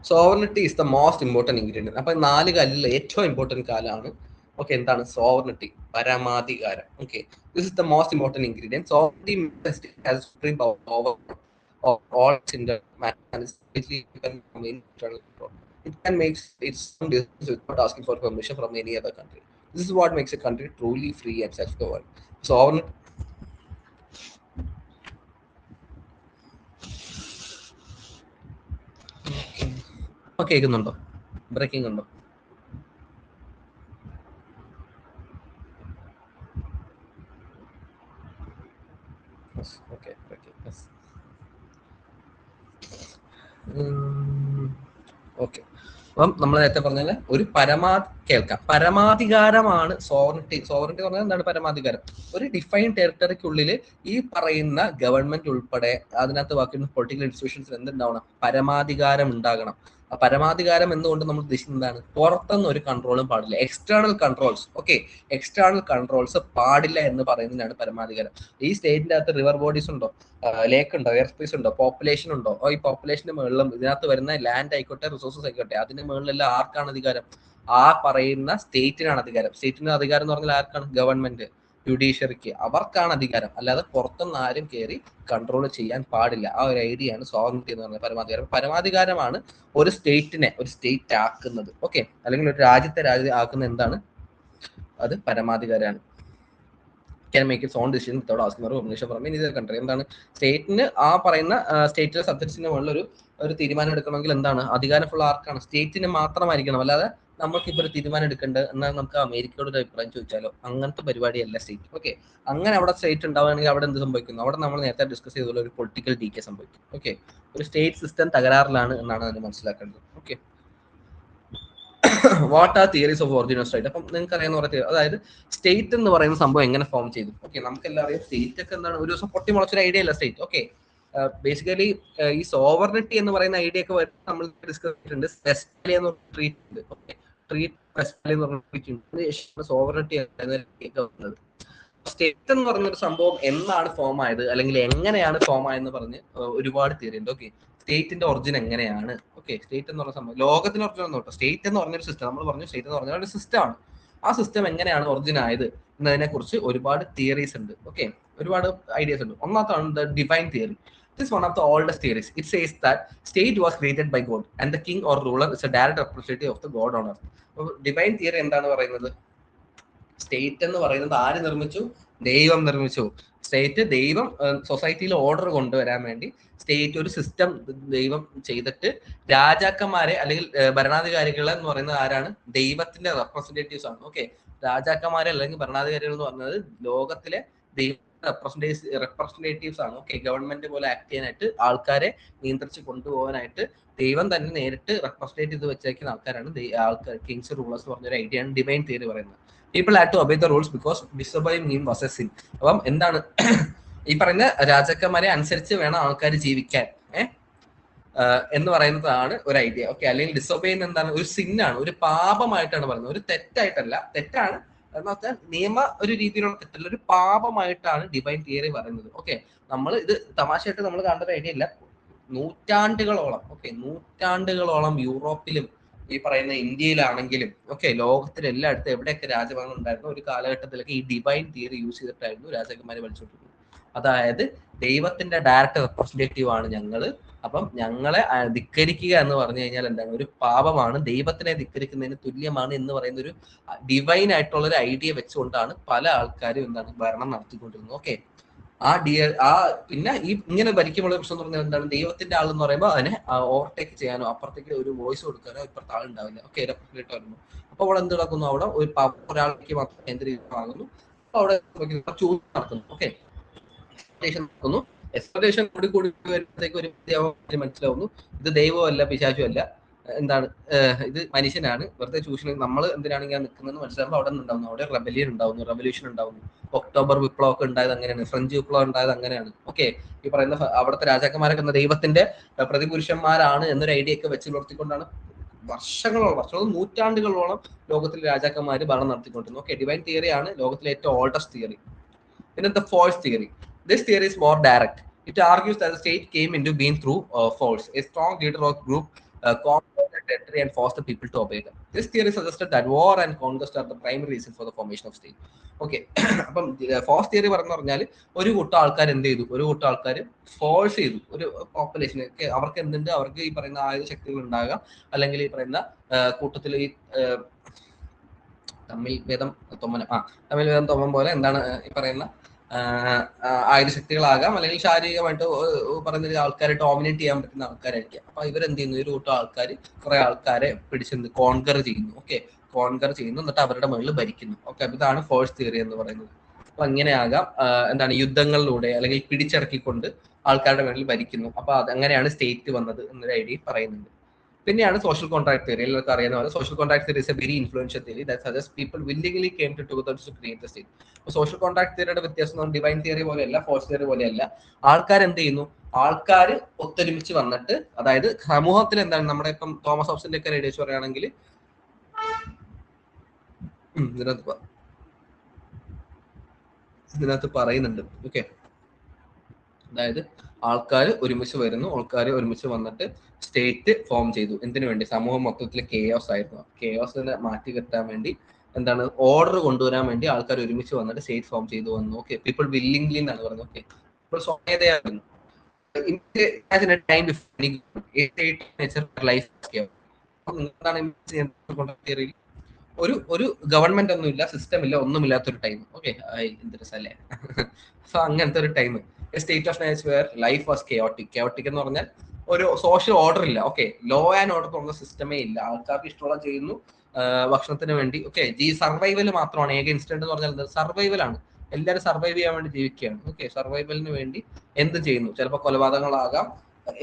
Sovereignty is the most important ingredient. അപ്പൊ 4 കാലിൽ ഏറ്റവും ഇമ്പോർട്ടന്റ് കാലാണ് ഓക്കെ എന്താണ്, സോവർണിറ്റി, പരമാധികാരം. Okay, this is the most important ingredient. Sovereignty has supreme power over all it can make its own decisions without asking for permission from any other country. This is what makes a country truly free and self-governed. Sovereignty. കേൾക്കുന്നുണ്ടോ, breaking ഉണ്ടോ? Okay, അപ്പം നമ്മൾ നേരത്തെ പറഞ്ഞാൽ ഒരു പരമാധികാരമാണ് sovereignty. Sovereignty പറഞ്ഞാൽ എന്താണ്, പരമാധികാരം. ഒരു ഡിഫൈൻ ടെറിട്ടറിക്കുള്ളിൽ ഈ പറയുന്ന ഗവൺമെന്റ് ഉൾപ്പെടെ അതിനകത്ത് ബാക്കിയുള്ള പൊളിറ്റിക്കൽ ഇൻസ്റ്റിറ്റ്യൂഷൻസ് എന്തുണ്ടാവണം, പരമാധികാരം ഉണ്ടാകണം. ആ പരമാധികാരം എന്തുകൊണ്ട് നമ്മൾ ഉദ്ദേശിക്കുന്നതാണ്, പുറത്തുനിന്ന് ഒരു കൺട്രോളും പാടില്ല, external controls. Okay, external controls പാടില്ല എന്ന് പറയുന്നതിനാണ് പരമാധികാരം. ഈ സ്റ്റേറ്റിന്റെ അകത്ത് റിവർ ബോഡീസ് ഉണ്ടോ, ലേക്ക് ഉണ്ടോ, എയർ സ്പേസ് ഉണ്ടോ, പോപ്പുലേഷൻ ഉണ്ടോ, ഈ പോപ്പുലേഷന്റെ മുകളിലും ഇതിനകത്ത് വരുന്ന ലാൻഡ് ആയിക്കോട്ടെ, റിസോഴ്സസ് ആയിക്കോട്ടെ, അതിന്റെ മുകളിലെല്ലാം ആർക്കാണ് അധികാരം, ആ പറയുന്ന സ്റ്റേറ്റിനാണ് അധികാരം. സ്റ്റേറ്റിന് അധികാരം എന്ന് പറഞ്ഞാൽ ആർക്കാണ്? ഗവൺമെന്റ്, ജുഡീഷ്യറിക്ക്, അവർക്കാണ് അധികാരം. അല്ലാതെ പുറത്തുനിന്ന് ആരും കയറി കൺട്രോൾ ചെയ്യാൻ പാടില്ല. ആ ഒരു ഐഡിയ ആണ് സോവറിറ്റി എന്ന് പറയുന്നത്, പരമാധികാരം. പരമാധികാരമാണ് ഒരു സ്റ്റേറ്റിനെ ഒരു സ്റ്റേറ്റ് ആക്കുന്നത്. ഓക്കെ, അല്ലെങ്കിൽ ഒരു രാജ്യത്തെ രാജ്യം ആക്കുന്ന എന്താണ്? അത് പരമാധികാരമാണ്. Can make its own decision without asking for permission from any other country. എന്താണ്? സ്റ്റേറ്റിന് ആ പറയുന്ന സ്റ്റേറ്റിലെ സബ്ജക്ട്സിന് മുകളിൽ ഒരു തീരുമാനം എടുക്കണമെങ്കിൽ എന്താണ്? അധികാരം ഫുൾ ആർക്കാണ്? സ്റ്റേറ്റിന് മാത്രമായിരിക്കണം. അല്ലാതെ നമുക്കിപ്പോൾ ഒരു തീരുമാനം എടുക്കേണ്ടത് എന്നാൽ നമുക്ക് അമേരിക്കയോട് ഒരു അഭിപ്രായം ചോദിച്ചാലോ? അങ്ങനത്തെ പരിപാടിയല്ല സ്റ്റേറ്റ്. ഓക്കെ, അങ്ങനെ അവിടെ സ്റ്റേറ്റ് ഉണ്ടാവുകയാണെങ്കിൽ അവിടെ എന്ത് സംഭവിക്കുന്നു? അവിടെ നമ്മൾ നേരത്തെ ഡിസ്കസ് ചെയ്തുള്ള ഒരു പൊളിറ്റിക്കൽ ഡീകേ സംഭവിക്കും. ഓക്കെ, ഒരു സ്റ്റേറ്റ് സിസ്റ്റം തകരാറിലാണ് എന്നാണ് അതിന് മനസ്സിലാക്കേണ്ടത്. Okay, what are theories of origin of state? അപ്പം നിങ്ങൾക്ക് അറിയാവുന്ന പറയുന്നത്, അതായത് സ്റ്റേറ്റ് എന്ന് പറയുന്ന സംഭവം എങ്ങനെ ഫോം ചെയ്തു? ഓക്കെ, നമുക്ക് എല്ലാം അറിയാം സ്റ്റേറ്റ് ഒക്കെ എന്താണ്, ഒരു ദിവസം പൊട്ടി മുളച്ചൊരു ഐഡിയ അല്ല സ്റ്റേറ്റ്. ഓക്കെ, ബേസിക്കലി ഈ സോവർണിറ്റി എന്ന് പറയുന്ന ഐഡിയ ഒക്കെ നമ്മൾ ഡിസ്കസ് ചെയ്തിട്ടുണ്ട്. വെസ്റ്റ്ഫാലിയ എന്ന് പറഞ്ഞ ട്രീറ്റ് ഉണ്ട്. ഓക്കെ, ട്രീറ്റ് വെസ്റ്റ്ഫാലിയ എന്ന് പറഞ്ഞ ട്രീറ്റ് ഉണ്ട്. സോവർണിറ്റി വന്നത്. സ്റ്റേറ്റ് എന്ന് പറഞ്ഞൊരു സംഭവം എന്നാണ് ഫോം ആയത്, അല്ലെങ്കിൽ എങ്ങനെയാണ് ഫോം ആയെന്ന് പറഞ്ഞ് ഒരുപാട് തിയറി ഉണ്ട്. ഓക്കെ, സ്റ്റേറ്റിന്റെ ഒറിജിൻ എങ്ങനെയാണ്? ഓക്കെ, സ്റ്റേറ്റ് എന്ന് പറഞ്ഞ സംഭവം ലോകത്തിന്റെ ഒറിജിൻ ഒന്നും കേട്ടോ. സ്റ്റേറ്റ് എന്ന് പറഞ്ഞൊരു സിസ്റ്റം നമ്മൾ പറഞ്ഞു, സ്റ്റേറ്റ് എന്ന് പറഞ്ഞ ഒരു സിസ്റ്റം ആണ്. ആ സിസ്റ്റം എങ്ങനെയാണ് ഒറിജിൻ ആയത് എന്നതിനെ കുറിച്ച് ഒരുപാട് തിയറീസ് ഉണ്ട്. ഓക്കെ, ഒരുപാട് ഐഡിയാസ് ഉണ്ട്. ഒന്നാമത്താണ് the divine theory. This is one of the oldest theories. It says that state was created by God and the king or ruler is a direct representative of the God on earth. Divine theory എന്താണ് പറയുന്നത്? State എന്ന് പറയുന്നത് ആര് നിർമ്മിച്ചു? ദൈവം നിർമ്മിച്ചു. State ദൈവം സൊസൈറ്റിയിൽ ഓർഡർ കൊണ്ടുവരാൻ വേണ്ടി സ്റ്റേറ്റ് ഒരു സിസ്റ്റം ദൈവം ചെയ്തിട്ട് രാജാക്കന്മാരെ അല്ലെങ്കിൽ ഭരണാധികാരികളെ എന്ന് പറയുന്നത് ആരാണ്? ദൈവത്തിന്റെ റെപ്രസെന്റേറ്റീവ്സ് ആണ്. ഓക്കെ, രാജാക്കന്മാരെ അല്ലെങ്കിൽ ഭരണാധികാരികൾ എന്ന് പറയുന്നത് ലോകത്തിലെ ദൈവ റെപ്രസെന്റേറ്റീവ്സ് ആണ്. ഓക്കെ, ഗവൺമെന്റ് പോലെ ആക്ട് ചെയ്യാനായിട്ട്, ആൾക്കാരെ നിയന്ത്രിച്ച് കൊണ്ടുപോകാനായിട്ട് ദൈവം തന്നെ നേരിട്ട് റെപ്രസെന്റേറ്റ് ചെയ്ത് വെച്ചേക്കുന്ന ആൾക്കാരാണ് ആൾക്കാർ, കിങ്സ്, റൂളേഴ്സ് എന്ന് പറഞ്ഞൊരു ഐഡിയ ആണ് ഡിവൈൻ തിയറി പറയുന്നത്. People had to obey the rules because disobeying him was a sin. അപ്പം എന്താണ് ഈ പറയുന്ന രാജാക്കന്മാരെ അനുസരിച്ച് വേണം ആൾക്കാർ ജീവിക്കാൻ എന്ന് പറയുന്നതാണ് ഒരു ഐഡിയ. ഓക്കെ, അല്ലെങ്കിൽ ഡിസൊബേ എന്താണ്? ഒരു സിന്നാണ്, ഒരു പാപമായിട്ടാണ് പറയുന്നത്, ഒരു തെറ്റായിട്ടല്ല. തെറ്റാണ് എന്ന് വെച്ചാൽ നിയമ ഒരു രീതിയിലുള്ള തെറ്റല്ല, ഒരു പാപമായിട്ടാണ് ഡിവൈൻ തിയറി പറയുന്നത്. ഓക്കെ, നമ്മൾ ഇത് തമാശയായിട്ട് നമ്മൾ കാണേണ്ട ഒരു ഐഡിയ ഇല്ല. നൂറ്റാണ്ടുകളോളം, ഓക്കെ, നൂറ്റാണ്ടുകളോളം യൂറോപ്പിലും ഈ പറയുന്ന ഇന്ത്യയിലാണെങ്കിലും ഓക്കെ, ലോകത്തിൽ എല്ലായിടത്തും എവിടെയൊക്കെ രാജഭരണം ഉണ്ടായിരുന്നു ഒരു കാലഘട്ടത്തിലൊക്കെ ഈ ഡിവൈൻ തിയറി യൂസ് ചെയ്തിട്ടായിരുന്നു രാജാക്കന്മാരെ വലിച്ചുകൊണ്ടിരുന്നത്. അതായത് ദൈവത്തിന്റെ ഡയറക്റ്റ് റെപ്രസെന്റേറ്റീവ് ആണ് ഞങ്ങള്, അപ്പം ഞങ്ങളെ ധിക്കരിക്കുക എന്ന് പറഞ്ഞു കഴിഞ്ഞാൽ എന്താണ്? ഒരു പാപമാണ്, ദൈവത്തിനെ ധിക്കരിക്കുന്നതിന് തുല്യമാണ് എന്ന് പറയുന്ന ഒരു ഡിവൈൻ ആയിട്ടുള്ള ഒരു ഐഡിയ വെച്ചുകൊണ്ടാണ് പല ആൾക്കാരും എന്താണ് ഭരണം നടത്തിക്കൊണ്ടിരുന്നത്. ഓക്കെ, പിന്നെ ഈ ഇങ്ങനെ ഭരിക്കുമ്പോൾ പ്രശ്നം എന്ന് പറഞ്ഞാൽ എന്താണ്? ദൈവത്തിന്റെ ആൾ എന്ന് പറയുമ്പോൾ അതിനെ ഓവർടേക്ക് ചെയ്യാനോ അപ്പുറത്തേക്ക് ഒരു വോയിസ് കൊടുക്കാനോ ഇപ്പുറത്തെ ആളുണ്ടാവില്ല. ഓക്കെ, റെപ്രസെന്റേറ്റീവ് വരുന്നു. അപ്പൊ അവിടെ എന്ത് നടക്കുന്നു? അവിടെ ഒരു ഒരാൾക്ക് മാത്രം കേന്ദ്രീകൃതമാകുന്നു. അപ്പൊ അവിടെ ചൂസ് നടത്തുന്നു. ഓക്കെ, നടത്തുന്നു. എക്സ്പെക്ടേഷൻ കൂടി കൂടി വരുമ്പോഴത്തേക്ക് ഒരു മനസ്സിലാവുന്നു ഇത് ദൈവമല്ല, പിശാചുമല്ല, എന്താണ് ഇത് മനുഷ്യനാണ്, വെറുതെ ചൂഷണം, നമ്മൾ എന്തിനാണ് ഇങ്ങനെ നിൽക്കുന്നതെന്ന് മനസ്സിലാകുമ്പോൾ അവിടെ നിന്നുണ്ടാവുന്നു. അവിടെ റെബലിയൻ ഉണ്ടാവുന്നു, റെവല്യൂഷൻ ഉണ്ടാവുന്നു. ഒക്ടോബർ വിപ്ലവം ഒക്കെ ഉണ്ടായത് അങ്ങനെയാണ്, ഫ്രഞ്ച് വിപ്ലവം ഉണ്ടായത് അങ്ങനെയാണ്. ഓക്കെ, ഈ പറയുന്ന അവിടുത്തെ രാജാക്കന്മാരൊക്കെ ദൈവത്തിന്റെ പ്രതിപുരുഷന്മാരാണ് എന്നൊരു ഐഡിയ ഒക്കെ വെച്ച് പുലർത്തിക്കൊണ്ടാണ് വർഷങ്ങളോളം നൂറ്റാണ്ടുകളോളം ലോകത്തിലെ രാജാക്കന്മാര് ഭരണം നടത്തിക്കൊണ്ടിരുന്നു. ഓക്കെ, ഡിവൈൻ തിയറി ആണ് ലോകത്തിലെ ഏറ്റവും ഓൾഡസ്റ്റ് തിയറി. പിന്നെ the force theory. This theory is more direct. It argues that the state came into being through force. A strong leader or group conquered the territory and forced the people to obey them. This theory suggested that war and conquest are the primary reason for the formation of state. Okay, അപ്പം force theory പറഞ്ഞു പറഞ്ഞാൽ ഒരു കൂട്ടം ആൾക്കാർ എന്ത് ചെയ്തു? ഒരു കൂട്ടം ആൾക്കാർ ഫോഴ്സ് ചെയ്തു ഒരു പോപ്പുലേഷന്. അവർക്ക് എന്തുണ്ട്? അവർക്ക് ഈ പറയുന്ന ആയുധ ശക്തികൾ ഉണ്ടാകാം, അല്ലെങ്കിൽ ഈ പറയുന്ന കൂട്ടത്തിൽ ഈ തമ്മിൽ ഭേദം തൊമ്മൻ പോലെ എന്താണ് ഈ പറയുന്ന ആയുധശക്തികളാകാം, അല്ലെങ്കിൽ ശാരീരികമായിട്ട് പറയുന്ന ആൾക്കാരെ ഡോമിനേറ്റ് ചെയ്യാൻ പറ്റുന്ന ആൾക്കാരായിരിക്കാം. അപ്പൊ ഇവരെന്ത് ചെയ്യുന്നു? ഒരു കൂട്ടം ആൾക്കാർ കുറെ ആൾക്കാരെ പിടിച്ചെന്ത് കോൺകർ ചെയ്യുന്നു. ഓക്കെ, കോൺകർ ചെയ്യുന്നു, എന്നിട്ട് അവരുടെ മുകളിൽ ഭരിക്കുന്നു. ഓക്കെ, ഇതാണ് ഫോഴ്സ് തിയറി എന്ന് പറയുന്നത്. അപ്പൊ അങ്ങനെയാകാം എന്താണ് യുദ്ധങ്ങളിലൂടെ അല്ലെങ്കിൽ പിടിച്ചടക്കിക്കൊണ്ട് ആൾക്കാരുടെ മുകളിൽ ഭരിക്കുന്നു. അപ്പൊ അതങ്ങനെയാണ് സ്റ്റേറ്റ് വന്നത് എന്നൊരു ഐഡിയ പറയുന്നുണ്ട്. പിന്നെയാണ് സോഷ്യൽ കോൺട്രാക്ട് തിയറി. എല്ലാവർക്കും അറിയുന്ന പോലെ social contract theory is a very influential theory that suggest people willingly came together to create the state. അപ്പോൾ സോഷ്യൽ കോൺട്രാക്ട് തിയറിയുടെ വ്യത്യാസം ഡിവൈൻ തിയറി പോലെയല്ല, ഫോഴ്സ് തിയറി പോലെയല്ല. ആൾക്കാർ എന്ത് ചെയ്യുന്നു? ആൾക്കാർ ഒത്തൊരുമിച്ച് വന്നിട്ട്, അതായത് സമൂഹത്തിൽ എന്താണ് നമ്മുടെ ഇപ്പം തോമസ് ഹോബ്സിന്റെ ഒക്കെ റേഡിയോസ് പറയുകയാണെങ്കിൽ ഇതിനകത്ത് പറയുന്നുണ്ട്. ഓക്കെ, അതായത് ആൾക്കാർ ഒരുമിച്ച് വരുന്നു, ആൾക്കാർ ഒരുമിച്ച് വന്നിട്ട് സ്റ്റേറ്റ് ഫോം ചെയ്തു. എന്തിനു വേണ്ടി? സമൂഹം മൊത്തത്തിൽ കെയോസ് ആയിരുന്നു. കെയോസിനെ മാറ്റി കിട്ടാൻ വേണ്ടി എന്താണ് ഓർഡർ കൊണ്ടുവരാൻ വേണ്ടി ആൾക്കാർ ഒരുമിച്ച് വന്നിട്ട് സ്റ്റേറ്റ് ഫോം ചെയ്തു വന്നു. ഓക്കെ, പീപ്പിൾ വില്ലിംഗ്ലി എന്നാണ് പറയുന്നത്. ഓക്കെ, ഇപ്പോൾ സ്വമേധയായിരുന്നു. ഒരു ഗവൺമെന്റ് ഒന്നും ഇല്ല, സിസ്റ്റം ഇല്ല, ഒന്നുമില്ലാത്തൊരു ടൈം. ഓക്കെ, ഇൻട്രസ്റ്റ് അല്ലേ? സോ അങ്ങനത്തെ ഒരു time, state of nature where life was chaotic. Chaotic എന്ന് പറഞ്ഞാൽ ഒരു സോഷ്യൽ ഓർഡർ ഇല്ല. ഓക്കെ, ലോ ആൻഡ് ഓർഡർ പറഞ്ഞ സിസ്റ്റമേ ഇല്ല. ആൾക്കാർക്ക് ഇഷ്ടമുള്ള ചെയ്യുന്നു ഭക്ഷണത്തിന് വേണ്ടി. ഓക്കെ, സർവൈവൽ മാത്രമാണ് ഏക ഇൻസിഡന്റ് എന്ന് പറഞ്ഞാൽ സർവൈവൽ ആണ്. എല്ലാവരും സർവൈവ് ചെയ്യാൻ വേണ്ടി ജീവിക്കുകയാണ്. ഓക്കെ, സർവൈവലിന് വേണ്ടി എന്ത് ചെയ്യുന്നു? ചിലപ്പോൾ കൊലപാതകങ്ങളാകാം,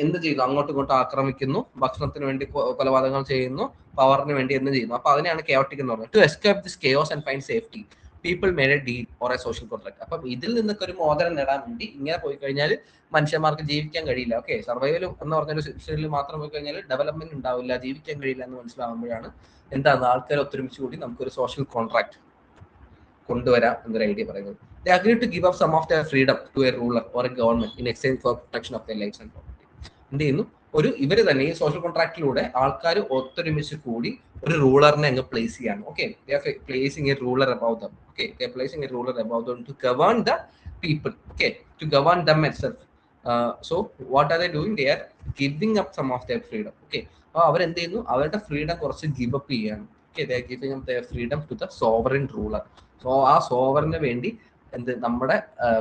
എന്ത് ചെയ്യുന്നു? അങ്ങോട്ടും ഇങ്ങോട്ടും ആക്രമിക്കുന്നു, ഭക്ഷണത്തിന് വേണ്ടി കൊലപാതകങ്ങൾ ചെയ്യുന്നു, പവറിന് വേണ്ടി എന്ത് ചെയ്യുന്നു? അപ്പൊ അതിനെയാണ് കെയോട്ടിക് എന്ന് പറയുന്നത്. To escape this chaos and find safety people made a deal or a social contract. അപ്പം ഇതിൽ നിന്നൊക്കെ ഒരു മോചനം നേടാൻ വേണ്ടി ഇങ്ങനെ പോയി കഴിഞ്ഞാൽ മനുഷ്യന്മാർക്ക് ജീവിക്കാൻ കഴിയില്ല. ഓക്കെ, സർവൈവൽ എന്ന് പറഞ്ഞൊരു സിസ്റ്റത്തിൽ മാത്രം പോയി കഴിഞ്ഞാൽ ഡെവലപ്മെന്റ് ഉണ്ടാവില്ല, ജീവിക്കാൻ കഴിയില്ല എന്ന് മനസ്സിലാവുമ്പോഴാണ് എന്താണ് ആൾക്കാർ ഒത്തൊരുമിച്ച് കൂടി നമുക്കൊരു സോഷ്യൽ കോൺട്രാക്ട് കൊണ്ടുവരാം എന്നൊരു ഐഡിയ പറയുന്നത്. They agreed to give up some of their freedom to a ruler or a government in exchange for protection of their lives and property. എന്ത് ചെയ്യുന്നു? ഇവര് തന്നെ ഈ സോഷ്യൽ കോൺട്രാക്റ്റിലൂടെ ആൾക്കാർ ഒത്തൊരുമിച്ച് കൂടി ഒരു റൂളറിനെ അങ്ങ് പ്ലേസ് ചെയ്യാണ്. Okay, they are placing a ruler above them. Okay, they are placing a ruler above them to govern the people. Okay, to govern them itself. So what are they doing? They are giving up some of their freedom. Okay, അപ്പോൾ അവരെന്ത് ചെയ്യുന്നു? അവരുടെ freedom കുറച്ച് give up ചെയ്യാണ്. Okay, they are giving up their freedom to the sovereign ruler. So ആ സോവറിന് വേണ്ടി നമ്മുടെ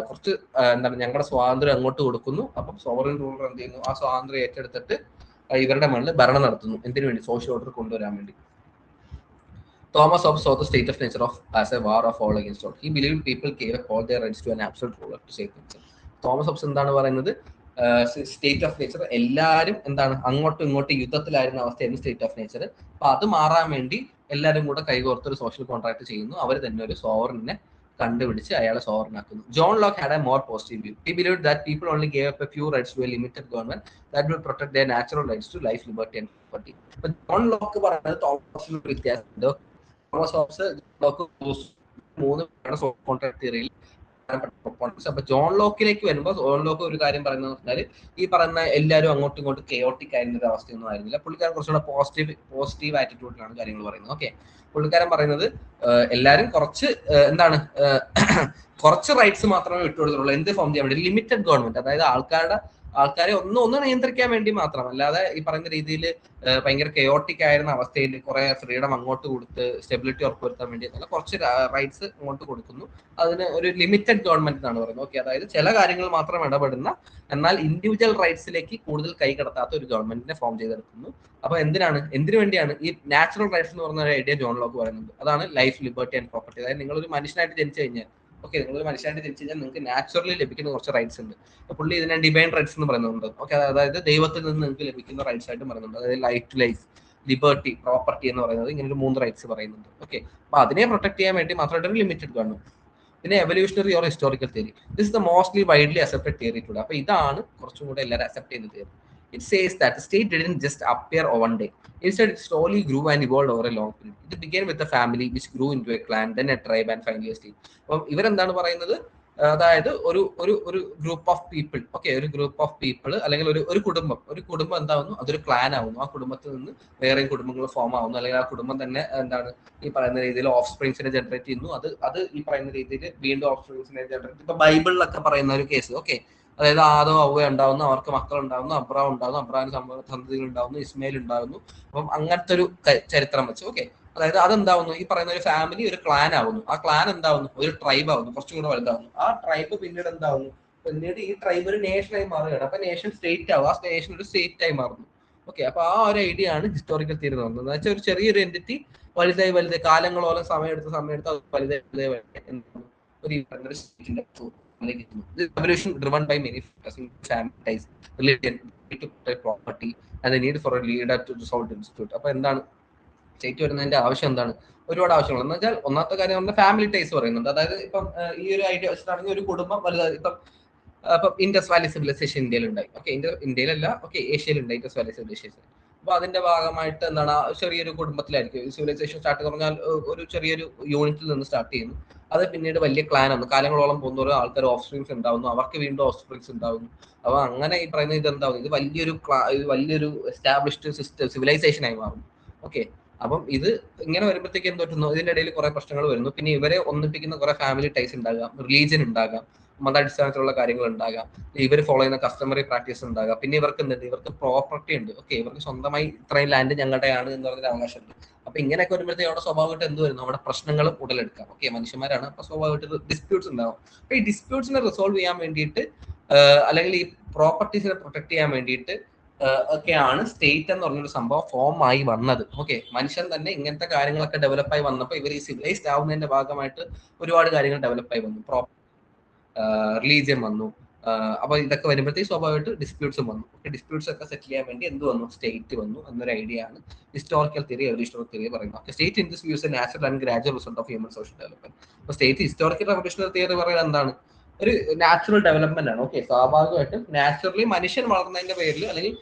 കുറച്ച് എന്താണ് ഞങ്ങളുടെ സ്വാതന്ത്ര്യം അങ്ങോട്ട് കൊടുക്കുന്നു. അപ്പം സോവറിൻ റൂളർ എന്ത് ചെയ്യുന്നു? ആ സ്വാതന്ത്ര്യം ഏറ്റെടുത്തിട്ട് ഇവരുടെ മണ്ണിൽ ഭരണം നടത്തുന്നു. എന്തിനു വേണ്ടി? സോഷ്യൽ ഓർഡർ കൊണ്ടുവരാൻ വേണ്ടി. Thomas hobs saw the state of nature as a war of all against all. He believed people gave up all their rights to an absolute ruler to save themselves. Thomas hobs എന്താണ് പറയുന്നത്? State of nature എല്ലാവരും എന്താണ് അങ്ങോട്ടും ഇങ്ങോട്ടും യുദ്ധത്തിലായിരുന്ന അവസ്ഥയായിരുന്നു state of nature. അപ്പൊ അത് മാറാൻ വേണ്ടി എല്ലാവരും കൂടെ കൈകോർത്ത് ഒരു സോഷ്യൽ കോൺട്രാക്ട് ചെയ്യുന്നു. അവർ തന്നെ ഒരു സോവറിനെ കണ്ടുപിടിച്ച് അയാളെ സോവറിനാക്കുന്നു. John Locke had a more positive view. He believed that people only gave up a few rights to a limited government that would protect their natural rights to life, liberty and property. അപ്പൊ John Locke പറയുന്നത് തോമസിന് വ്യത്യാസമുണ്ട്. Thomas hobs, lock, മൂന്ന് social contract തിയറിയിൽ. അപ്പൊ John ലോക്കിലേക്ക് വരുമ്പോൾ John Locke ഒരു കാര്യം പറയുന്നത് പറഞ്ഞാൽ ഈ പറയുന്ന എല്ലാവരും അങ്ങോട്ടും ഇങ്ങോട്ടും കെയോട്ടിക് ആയിരുന്ന ഒരു അവസ്ഥയൊന്നും ആയിരുന്നില്ല. പുള്ളിക്കാരൻ കുറച്ചുകൂടെ പോസിറ്റീവ് ആറ്റിറ്റ്യൂഡിലാണ് കാര്യങ്ങൾ പറയുന്നത്. ഓക്കെ, പുള്ളിക്കാരൻ പറയുന്നത് എല്ലാവരും കുറച്ച് റൈറ്റ്സ് മാത്രമേ വിട്ടുകൊടുത്തുള്ളൂ. എന്ത് ഫോം ചെയ്യാൻ വേണ്ടി? ലിമിറ്റഡ് ഗവൺമെന്റ്, അതായത് ആൾക്കാരെ ഒന്ന് നിയന്ത്രിക്കാൻ വേണ്ടി മാത്രം, അല്ലാതെ ഈ പറയുന്ന രീതിയിൽ ഭയങ്കര കെയോട്ടിക് ആയിരുന്ന അവസ്ഥയിൽ കുറെ ഫ്രീഡം അങ്ങോട്ട് കൊടുത്ത് സ്റ്റെബിലിറ്റി ഉറപ്പുവരുത്താൻ വേണ്ടി എന്നല്ല, കുറച്ച് റൈറ്റ്സ് അങ്ങോട്ട് കൊടുക്കുന്നു. അതിന് ഒരു ലിമിറ്റഡ് ഗവൺമെന്റ് എന്നാണ് പറയുന്നത്. ഓക്കെ, അതായത് ചില കാര്യങ്ങൾ മാത്രം ഇടപെടുന്ന, എന്നാൽ ഇൻഡിവിജ്വൽ റൈറ്റ്സിലേക്ക് കൂടുതൽ കൈ കടത്താത്ത ഒരു ഗവൺമെന്റിനെ ഫോം ചെയ്തെടുക്കുന്നു. അപ്പൊ എന്തിനു വേണ്ടിയാണ് ഈ നാച്ചുറൽ റൈറ്റ്സ് എന്ന് പറഞ്ഞ ഒരു ഐഡിയ ജോൺ ലോക്ക് പറയുന്നത്? അതാണ് ലൈഫ്, ലിബർട്ടി ആൻഡ് പ്രോപ്പർട്ടി. അതായത് നിങ്ങളൊരു മനുഷ്യനായിട്ട് ജനിച്ചു കഴിഞ്ഞാൽ, ഓക്കെ, നിങ്ങളൊരു മനുഷ്യനായിട്ട് ജനിച്ചു കഴിഞ്ഞാൽ നിങ്ങൾക്ക് നാച്ചുറലി ലഭിക്കുന്ന കുറച്ച് റൈറ്റ്സ് ഉണ്ട്. പുള്ളി ഇതിനെ ഡിവൈൻ റൈറ്റ്സ് എന്ന് പറയുന്നുണ്ട്. ഓക്കെ, അതായത് ദൈവത്തിൽ നിന്ന് നിങ്ങൾക്ക് ലഭിക്കുന്ന റൈറ്റ്സ് ആയിട്ട് പറയുന്നുണ്ട്. അതായത് life to life, liberty, property എന്ന് പറയുന്നത് ഇങ്ങനെ ഒരു 3 റൈറ്റ്സ് പറയുന്നുണ്ട്. ഓക്കെ, അപ്പൊ അതിനെ പ്രൊട്ടക്ട് ചെയ്യാൻ വേണ്ടി മാത്രമായിട്ട് ഒരു ലിമിറ്റഡ് ഗവൺമെന്റ്. പിന്നെ evolutionary or historical theory. This is the mostly widely accepted theory today. അപ്പൊ ഇതാണ് കുറച്ചും കൂടെ എല്ലാവരും അക്സെപ്റ്റ് ചെയ്യുന്ന theory. It says that the state didn't just appear one day. Instead, it slowly grew and evolved over a long period. It began with a family, which grew into a clan, then a tribe, and finally a state. അപ്പം ഇവരെന്താണ് പറയുന്നത്? അതായത് ഒരു group of people, okay, ഒരു group of people അല്ലെങ്കിൽ ഒരു കുടുംബം എന്താവുന്നു? അതൊരു clan ആവുന്നു. ആ കുടുംബത്തിൽ നിന്ന് വേറെ കുടുംബങ്ങൾ ഫോം ആവുന്നു. അല്ലെങ്കിൽ ആ കുടുംബം തന്നെ എന്താണ് ഈ പറയുന്ന രീതിയിൽ ഓഫ് സ്പ്രിങ്സിനെ ജനറേറ്റ് ചെയ്യുന്നു. അത് ഈ പറയുന്ന രീതിയിൽ വീണ്ടും ഓഫ് സ്പ്രിങ്സിനെ ജനറേറ്റ്. ഇപ്പൊ ബൈബിളിലൊക്കെ പറയുന്ന ഒരു കേസ്. ഓക്കെ, അതായത് ആദോ അവ ഉണ്ടാവുന്നു, അവർക്ക് മക്കൾ ഉണ്ടാവുന്നു, അബ്രഹാം ഉണ്ടാവുന്നു, അബ്രഹാമിന് സന്തതികൾ ഉണ്ടാവുന്നു, ഇസ്മയിൽ ഉണ്ടാവുന്നു. അപ്പം അങ്ങനത്തെ ഒരു ചരിത്രം വെച്ച്, ഓക്കെ, അതായത് അതെന്താവുന്നു? ഈ പറയുന്ന ഒരു ഫാമിലി ഒരു ക്ലാൻ ആവുന്നു. ആ ക്ലാൻ എന്താവുന്നു? ഒരു ട്രൈബ് ആവുന്നു, കുറച്ചും കൂടെ വലുതാവുന്നു. ആ ട്രൈബ് പിന്നീട് എന്താവുന്നു? പിന്നീട് ഈ ട്രൈബ് ഒരു നേഷനായി മാറുകയാണ്. അപ്പൊ നേഷൻ സ്റ്റേറ്റ് ആവും, ആ നേഷൻ ഒരു സ്റ്റേറ്റ് ആയി മാറുന്നു. ഓക്കെ, അപ്പൊ ആ ഒരു ഐഡിയ ആണ് ഹിസ്റ്റോറിക്കൽ തിയറി എന്ന് പറയുന്നത്. വെച്ചാൽ ഒരു ചെറിയൊരു എൻറ്റിറ്റി വലുതായി കാലങ്ങളോളം സമയമെടുത്ത് അത് വലുതായി ഒരു സ്റ്റേറ്റിന്റെ revolution driven by many factors, family ties, religion, to protect property, and the need for a leader to resolve dispute. അപ്പൊ എന്താണ് സ്റ്റേറ്റ് വരുന്നതിന്റെ ആവശ്യം? എന്താണ്? ഒരുപാട് ആവശ്യങ്ങൾ എന്ന് വെച്ചാൽ ഒന്നാമത്തെ കാര്യം നമ്മുടെ ഫാമിലി ടൈസ് പറയുന്നുണ്ട്. അതായത് ഇപ്പം ഈ ഒരു ഐഡിയ വെച്ചിട്ടാണെങ്കിൽ ഒരു കുടുംബം വലുതായി. ഇപ്പം ഇൻഡസ് വാലി സിവിലൈസേഷൻ ഇന്ത്യയിൽ ഉണ്ടായി. ഓക്കെ, ഇന്ത്യയിലല്ല, ഓക്കെ, ഏഷ്യയിലുണ്ട് ഇൻഡസ് വാലി സിവിലൈസേഷൻ. അപ്പൊ അതിന്റെ ഭാഗമായിട്ട് എന്താണ് ചെറിയൊരു കുടുംബത്തിലായിരിക്കും സിവിലൈസേഷൻ സ്റ്റാർട്ട് പറഞ്ഞാൽ ഒരു ചെറിയൊരു യൂണിറ്റിൽ നിന്ന് സ്റ്റാർട്ട് ചെയ്യുന്നു. അത് പിന്നീട് വലിയ ക്ലാൻ ആണ്, കാലങ്ങളോളം പോകുന്നവരോ ആൾക്കാർ ഓഫ് സ്പ്രിങ്സ് ഉണ്ടാവുന്നു, അവർക്ക് വീണ്ടും ഓഫ് സ്പ്രിങ്സ് ഉണ്ടാവുന്നു. അപ്പൊ അങ്ങനെ ഈ പറയുന്ന ഇത് എന്താവും, ഇത് വലിയൊരു എസ്റ്റാബ്ലിഷ്ഡ് സിസ്റ്റം സിവിലൈസേഷൻ ആയി മാറും. ഓക്കെ, അപ്പം ഇത് ഇങ്ങനെ വരുമ്പോഴത്തേക്ക് എന്ത് പറ്റുന്നു, ഇതിന്റെ ഇടയിൽ കുറെ പ്രശ്നങ്ങൾ വരുന്നു. പിന്നെ ഇവരെ ഒന്നിപ്പിക്കുന്ന കുറെ ഫാമിലി ടൈസ് ഉണ്ടാകാം, റിലീജിയൻ ഉണ്ടാകാം, മതാടിസ്ഥാനത്തിലുള്ള കാര്യങ്ങൾ ഉണ്ടാകാം, ഇവർ ഫോളോ ചെയ്യുന്ന കസ്റ്റമറി പ്രാക്ടീസ് ഉണ്ടാകാം. പിന്നെ ഇവർക്ക് എന്തുണ്ട്, ഇവർക്ക് പ്രോപ്പർട്ടി ഉണ്ട്. ഓക്കെ, ഇവർക്ക് സ്വന്തമായി ഇത്രയും ലാൻഡ് ഞങ്ങളുടെയാണ് എന്ന് പറഞ്ഞൊരു അവകാശമുണ്ട്. അപ്പൊ ഇങ്ങനെയൊക്കെ വരുമ്പോഴത്തേക്ക് അവിടെ സ്വാഭാവികമായിട്ട് എന്ത് വരുന്നു, അവിടെ പ്രശ്നങ്ങളും ഉടലെടുക്കാം. ഓക്കെ, മനുഷ്യന്മാരാണ്, അപ്പൊ സ്വാഭാവികമായിട്ട് ഡിസ്പ്യൂട്ട്സ് ഉണ്ടാവും. അപ്പൊ ഈ ഡിസ്പ്യൂട്ട്സിനെ റിസോൾവ് ചെയ്യാൻ വേണ്ടിയിട്ട് അല്ലെങ്കിൽ ഈ പ്രോപ്പർട്ടീസിനെ പ്രൊട്ടക്ട് ചെയ്യാൻ വേണ്ടിയിട്ട് ഒക്കെയാണ് സ്റ്റേറ്റ് എന്ന് പറഞ്ഞൊരു സംഭവം ഫോം ആയി വന്നത്. ഓക്കെ, മനുഷ്യൻ തന്നെ ഇങ്ങനത്തെ കാര്യങ്ങളൊക്കെ ഡെവലപ്പായി വന്നപ്പോൾ ഇവർ ഈ സിവിലൈസ്ഡ് ആവുന്നതിന്റെ ഭാഗമായിട്ട് ഒരുപാട് കാര്യങ്ങൾ ഡെവലപ്പായി വന്നു. റിലീജിയൻ വന്നു. അപ്പൊ ഇതൊക്കെ വരുമ്പോഴത്തേക്ക് സ്വാഭാവികമായിട്ട് ഡിസ്പ്യൂട്ട്സും വന്നു. ഡിസ്പ്യൂട്ട്സ് ഒക്കെ സെറ്റിൽ ചെയ്യാൻ വേണ്ടി എന്ത് വന്നു, സ്റ്റേറ്റ് വന്നു എന്നൊരു ഐഡിയ ആണ് ഹിസ്റ്റോറിക്കൽ തിയറി, എവല്യൂഷണറി തിയറി പറയുന്നത്. State in this views A natural and gradual result of human social development. അപ്പൊ സ്റ്റേറ്റ് ഹിസ്റ്റോറിക്കൽ എവല്യൂഷണറി തിയറി പറയുന്നത് എന്താണ്, ഒരു നാച്ചുറൽ ഡെവലപ്മെന്റ് ആണ്. ഓക്കെ, സ്വാഭാവികമായിട്ടും നാച്ചുറലി മനുഷ്യൻ വളർന്നതിന്റെ പേരിൽ അല്ലെങ്കിൽ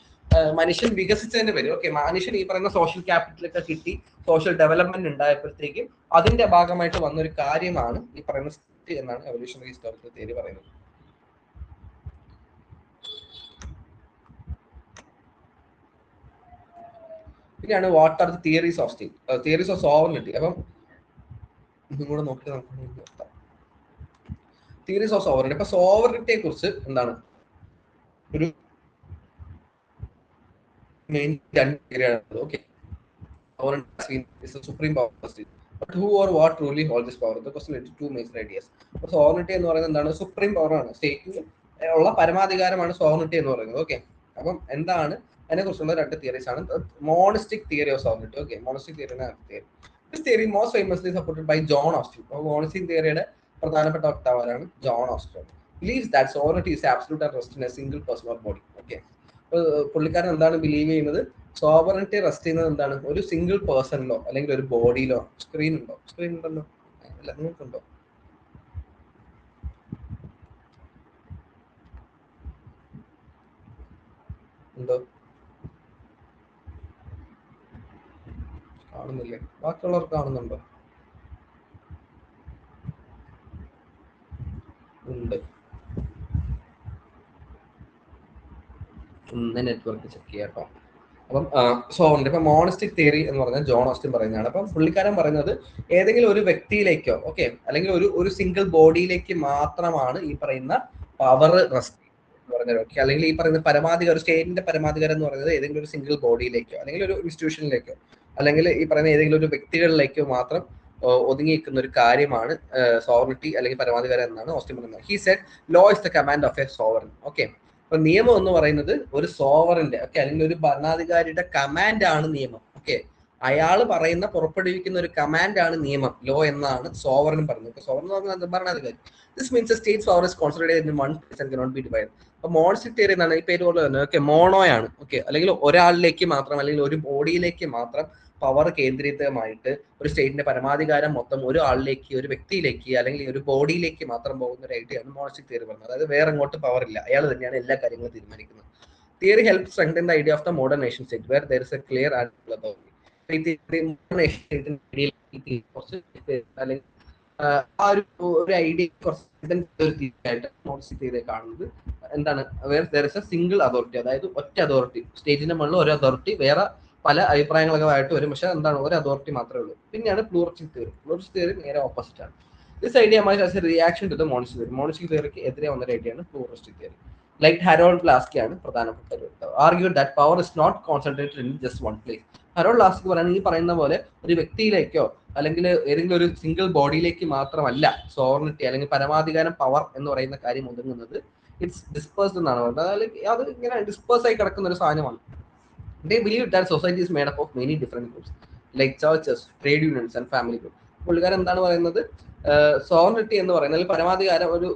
മനുഷ്യൻ വികസിച്ചതിന്റെ പേര്, ഓക്കെ, മനുഷ്യൻ ഈ പറയുന്ന സോഷ്യൽ ക്യാപിറ്റലൊക്കെ കിട്ടി സോഷ്യൽ ഡെവലപ്മെന്റ് ഉണ്ടായപ്പോഴത്തേക്കും അതിന്റെ ഭാഗമായിട്ട് വന്നൊരു കാര്യമാണ് ഈ പറയുന്ന സ്റ്റേറ്റ് എന്നാണ് എവല്യൂഷണറി ഹിസ്റ്റോറിക്കൽ തിയറി പറയുന്നത്. പിന്നെയാണ് what are the theories of state, theories of sovereignty. അപ്പം ഇതും കൂടെ നോക്കി നമുക്ക് തിയറീസ് ഓഫ് സോവറിനിറ്റി. അപ്പൊ സോവറിനിറ്റിയെ കുറിച്ച് എന്താണ് ഒരു മെയിൻ രണ്ട് തിയറിയാണ്. Okay, supreme power state. But who or what truly holds this power? The question is two major ideas. അപ്പോൾ സോവറിനിറ്റി എന്ന് പറയുന്നത് എന്താണ്, സുപ്രീം പവർ ആണ്, സ്റ്റേറ്റിന് ഉള്ള പരമാധികാരമാണ് സോവറിനിറ്റി എന്ന് പറയുന്നത്. ഓക്കെ, അപ്പം എന്താണ് അതിനെ കുറിച്ചുള്ള രണ്ട് തിയറീസ് ആണ്. Monistic theory of sovereignty. Okay, monistic theory. This theory most famously supported by John Austin. Monistic തിയറിയുടെ പ്രധാനപ്പെട്ട വക്താവാണ് John Austin. Believes that sovereignty is absolute and rest in a single person or body. Okay, പുള്ളിക്കാരൻ എന്താണ് believe ചെയ്യുന്നത്, sovereignty rest ചെയ്യുന്നത് എന്താണ്, ഒരു single പേഴ്സണിലോ അല്ലെങ്കിൽ ഒരു ബോഡിയിലോ. സ്ക്രീൻ ഉണ്ടോ, സ്ക്രീൻ ഉണ്ടല്ലോ, അല്ല നിങ്ങൾക്കുണ്ടോ, ഉണ്ടോ, കാണുന്നില്ലേ, ബാക്കിയുള്ളവർ കാണുന്നുണ്ടോ? ഉണ്ട്, ഒന്ന് നെറ്റ്വർക്ക് ചെക്ക് ചെയ്യാട്ടോ. അപ്പം സോവറിനിറ്റി ഇപ്പൊ മോണിസ്റ്റിക് തിയറി എന്ന് പറഞ്ഞാൽ ജോൺ ഓസ്റ്റിൻ പറയുന്നതാണ്. അപ്പം പുള്ളിക്കാരൻ പറയുന്നത് ഏതെങ്കിലും ഒരു വ്യക്തിയിലേക്കോ ഓക്കെ അല്ലെങ്കിൽ ഒരു സിംഗിൾ ബോഡിയിലേക്ക് മാത്രമാണ് ഈ പറയുന്ന പവർ റെസ്റ്റ് എന്ന് പറഞ്ഞത്. ഓക്കെ, അല്ലെങ്കിൽ ഈ പറയുന്ന പരമാധികാരം, സ്റ്റേറ്റിന്റെ പരമാധികാരം എന്ന് പറയുന്നത് ഏതെങ്കിലും ഒരു സിംഗിൾ ബോഡിയിലേക്കോ അല്ലെങ്കിൽ ഒരു ഇൻസ്റ്റിറ്റ്യൂഷനിലേക്കോ അല്ലെങ്കിൽ ഈ പറയുന്ന ഏതെങ്കിലും ഒരു വ്യക്തികളിലേക്കോ മാത്രം ഒതുങ്ങി നിൽക്കുന്ന ഒരു കാര്യമാണ് സോവറിനിറ്റി അല്ലെങ്കിൽ പരമാധികാരം എന്നാണ് ഓസ്റ്റിൻ പറയുന്നത്. He said law is the command of a sovereign. Okay, അപ്പൊ നിയമം എന്ന് പറയുന്നത് ഒരു സോവറിന്റെ ഓക്കെ അല്ലെങ്കിൽ ഒരു ഭരണാധികാരിയുടെ കമാൻഡ് ആണ് നിയമം. ഓക്കെ, അയാൾ പറയുന്ന പുറപ്പെടുവിക്കുന്ന ഒരു കമാൻഡ് ആണ് നിയമം, ലോ എന്നാണ് സോവറിൻ പറയുന്നത്. സോവറിൻ എന്ന് പറഞ്ഞാൽ ഭരണാധികാരി. This means state power is concentrated in one place and cannot be divided. അപ്പൊ മോണിസ്റ്റിക് തിയറി എന്നാണ് ഈ പേര് പോലെ തന്നെ ഓക്കെ മോണോയാണ്. ഓക്കെ, അല്ലെങ്കിൽ ഒരാളിലേക്ക് മാത്രം അല്ലെങ്കിൽ ഒരു ബോഡിയിലേക്ക് മാത്രം പവർ കേന്ദ്രീകൃതമായിട്ട് ഒരു സ്റ്റേറ്റിന്റെ പരമാധികാരം മൊത്തം ഒരു ആളിലേക്ക്, ഒരു വ്യക്തിയിലേക്ക് അല്ലെങ്കിൽ ഒരു ബോഡിയിലേക്ക് മാത്രം പോകുന്ന ഒരു ഐഡിയയാണ് മോണിസ്റ്റിക് തിയറി പറയുന്നത്. അതായത് വേറെ അങ്ങോട്ട് പവർ ഇല്ല, അയാൾ തന്നെയാണ് എല്ലാ കാര്യങ്ങളും തീരുമാനിക്കുന്നത്. Theory help strengthen the idea of the modern nation state where there is a clear അല്ലെങ്കിൽ ആ ഒരു ഐഡിയ കുറച്ചായിട്ട് മോണിസ്റ്റിക് തിയറി കാണുന്നത് എന്താണ്, where there is a single authority, അതായത് ഒറ്റ അതോറിറ്റി, സ്റ്റേറ്റിന്റെ മുകളിൽ ഒരു അതോറിറ്റി, വേറെ പല അഭിപ്രായങ്ങളൊക്കെ ആയിട്ട് വരും, പക്ഷെ എന്താണ് ഒരു അതോറിറ്റി മാത്രമേ ഉള്ളൂ. പിന്നെയാണ് പ്ലൂറിസ്റ്റിക് തിയറി. പ്ലൂറിസ്റ്റിക് തിയറി നേരെ ഓപ്പോസിറ്റ് ആണ്. This idea might as a reaction to the monistic theory. Monistic തിയറിക്ക് എതിരെ വന്ന ഐഡിയയാണ് pluralistic theory. Like Harold Laski ആണ് പ്രധാനപ്പെട്ട ഒരു argue that power is not concentrated in just one place. Harold Laski പറയുന്നത് ഈ പറയുന്ന പോലെ ഒരു വ്യക്തിയിലേക്കോ അല്ലെങ്കിൽ ഏതെങ്കിലും ഒരു സിംഗിൾ ബോഡിയിലേക്ക് മാത്രമല്ല സോവറിനിറ്റി അല്ലെങ്കിൽ പരമാധികാരം പവർ എന്ന് പറയുന്ന കാര്യം ഒതുങ്ങുന്നത്. ഇറ്റ്സ് ഡിസ്പേഴ്സ്ഡ് എന്നാണ് പറയുന്നത്. അല്ലെങ്കിൽ അത് ഇങ്ങനെ ഡിസ്പേഴ്സ് ആയി കിടക്കുന്ന ഒരു സാധനമാണ്. They believe that society is made up of many different groups like churches, trade unions and family groups. പുള്ളിക്കാരൻ എന്താണ് പറയുന്നത്, സോവറിനിറ്റി എന്ന് പറയുന്നത് പരമാധികാരം ഒരു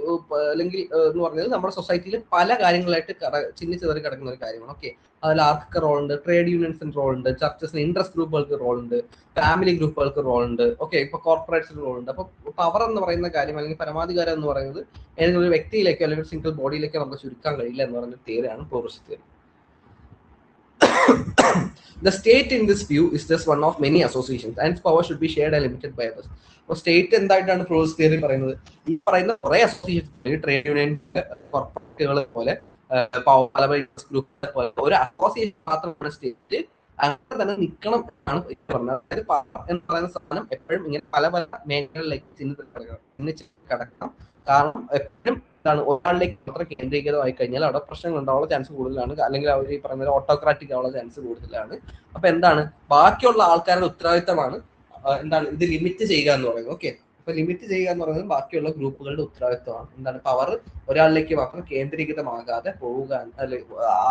അല്ലെങ്കിൽ എന്ന് പറയുന്നത് നമ്മുടെ സൊസൈറ്റിയിൽ പല കാര്യങ്ങളായിട്ട് ചിന്നിച്ചെറി കിടക്കുന്ന ഒരു കാര്യമാണ്. ഓക്കെ, അതിൽ ആർക്കൊക്കെ റോൾ ഉണ്ട്, ട്രേഡ് യൂണിയൻസിന് റോൾ ഉണ്ട്, ചർച്ചസിന് ഇൻട്രസ്റ്റ് ഗ്രൂപ്പുകൾക്ക് റോൾ ഉണ്ട്, ഫാമിലി ഗ്രൂപ്പുകൾക്ക് റോൾ ഉണ്ട്, ഓക്കെ, ഇപ്പൊ കോർപ്പറേറ്റ്സിന് റോൾ ഉണ്ട്. അപ്പൊ പവർ എന്ന് പറയുന്ന കാര്യം അല്ലെങ്കിൽ പരമാധികാരം എന്ന് പറയുന്നത് ഏതെങ്കിലും ഒരു വ്യക്തിയിലേക്കോ അല്ലെങ്കിൽ സിംഗിൾ ബോഡിയിലേക്കോ നമുക്ക് ചുരുക്കാൻ കഴിയില്ല എന്ന് പറയുന്ന തിയറിയാണ് പ്ലൂറിസ്റ്റിക് theory. The state in this view is just one of many associations and its power should be shared and limited by others. അപ്പോൾ സ്റ്റേറ്റ് എന്തായിട്ടാണ് പ്രോസ് തിയറി പറയുന്നത്? ഈ പറയുന്ന കുറെ അസോസിയേഷൻ, ട്രേഡ് യൂണിയൻ, കോർപ്പറേറ്റുകൾ പോലെ, ഗ്രൂപ്പ് പോലെ ഒരു അസോസിയേഷൻ മാത്രമാണ് സ്റ്റേറ്റ്. അങ്ങനെ തന്നെ നിൽക്കണം എന്നാണ് പറഞ്ഞത്. അതായത് എന്ന് പറയുന്ന സാധനം എപ്പോഴും ഇങ്ങനെ പല പല മേഖലകളിലേക്ക് ചിന്തിച്ച് കിടക്കണം. കാരണം എപ്പോഴും എന്താണ് ഒരാളിലേക്ക് മാത്രം കേന്ദ്രീകൃതമായി കഴിഞ്ഞാൽ അവിടെ പ്രശ്നങ്ങൾ ഉണ്ടാവാനുള്ള ചാൻസ് കൂടുതലാണ്, അല്ലെങ്കിൽ അവർ ഈ പറയുന്ന ഓട്ടോക്രാറ്റിക് ആവാനുള്ള ചാൻസ് കൂടുതലാണ്. അപ്പൊ എന്താണ് ബാക്കിയുള്ള ആൾക്കാരുടെ ഉത്തരവാദിത്തമാണ് എന്താണ് ഇത് ലിമിറ്റ് ചെയ്യുക എന്ന് പറയുന്നത്. ഓക്കെ, അപ്പൊ ലിമിറ്റ് ചെയ്യുക എന്ന് പറയുന്നത് ബാക്കിയുള്ള ഗ്രൂപ്പുകളുടെ ഉത്തരവാദിത്തമാണ്. എന്താണ് പവർ ഒരാളിലേക്ക് മാത്രം കേന്ദ്രീകൃതമാകാതെ പോവുക, അല്ലെ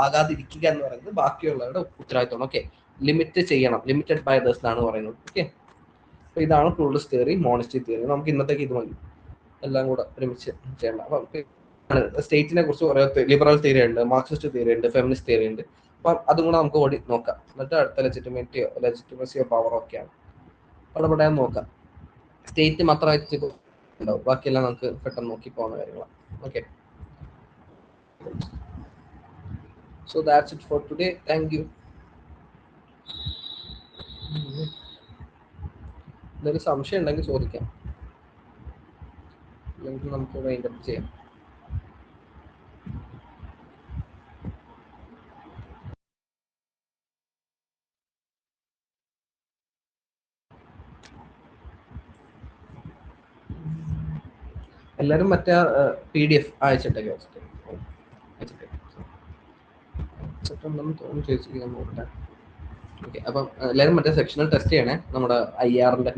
ആകാതിരിക്കുക എന്ന് പറയുന്നത് ബാക്കിയുള്ളവരുടെ ഉത്തരവാദിത്തമാണ്. ഓക്കെ, ലിമിറ്റ് ചെയ്യണം, ലിമിറ്റഡ് ബൈ ദസ് എന്നാണ് പറയുന്നത്. ഓക്കെ, അപ്പൊ ഇതാണ് പ്ലൂറലിസ്റ്റ് തിയറി, മോണിസ്റ്റി തിയറി. നമുക്ക് ഇന്നത്തേക്ക് ഇത് മതി, എല്ലാം കൂടെ ഒരുമിച്ച് ചെയ്യണം. അപ്പം സ്റ്റേറ്റിനെ കുറിച്ച് കുറെ ലിബറൽ തിയറി ഉണ്ട്, മാർക്സിസ്റ്റ് തിയറി ഉണ്ട്, ഫെമിനിസ്റ്റ് തിയറി ഉണ്ട്. അപ്പം അതും കൂടെ നമുക്ക് ഓടി നോക്കാം. എന്നിട്ട് അടുത്ത ലെജിറ്റിമസിയോ പവറോ ഒക്കെയാണ് അവിടെ നോക്കാം. സ്റ്റേറ്റ് മാത്രമായിട്ട് ഉണ്ടാവും, ബാക്കിയെല്ലാം നമുക്ക് പെട്ടെന്ന് നോക്കി പോകുന്ന കാര്യങ്ങളാണ്. Okay, so that's it for today. Thank you. എന്തെങ്കിലും സംശയം ഉണ്ടെങ്കിൽ ചോദിക്കാം, അല്ലെങ്കിൽ നമുക്ക് വൈൻഡപ്പ് ചെയ്യാം. എല്ലാവരും മറ്റേ PDF അയച്ചിട്ടേക്ക് വെച്ചിട്ടുണ്ടെന്ന് തോന്നുന്നു ചേച്ചി, ഞാൻ നോക്കട്ടെ. ഓക്കെ, അപ്പം എല്ലാവരും മറ്റേ സെക്ഷണൽ ടെസ്റ്റ് ചെയ്യണേ, നമ്മുടെ IRന്റെ.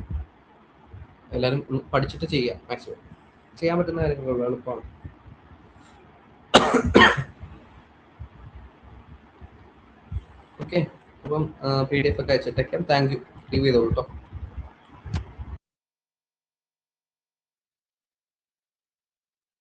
എല്ലാവരും പഠിച്ചിട്ട് ചെയ്യാം, മാക്സിമം ചെയ്യാൻ പറ്റുന്ന കാര്യങ്ങളുള്ളൂ, എളുപ്പമാണ്. ഓക്കെ, അപ്പം PDF ഒക്കെ അയച്ചിട്ടേക്കാം. Thank you. ലീവ് ചെയ്തോളൂ കേട്ടോ.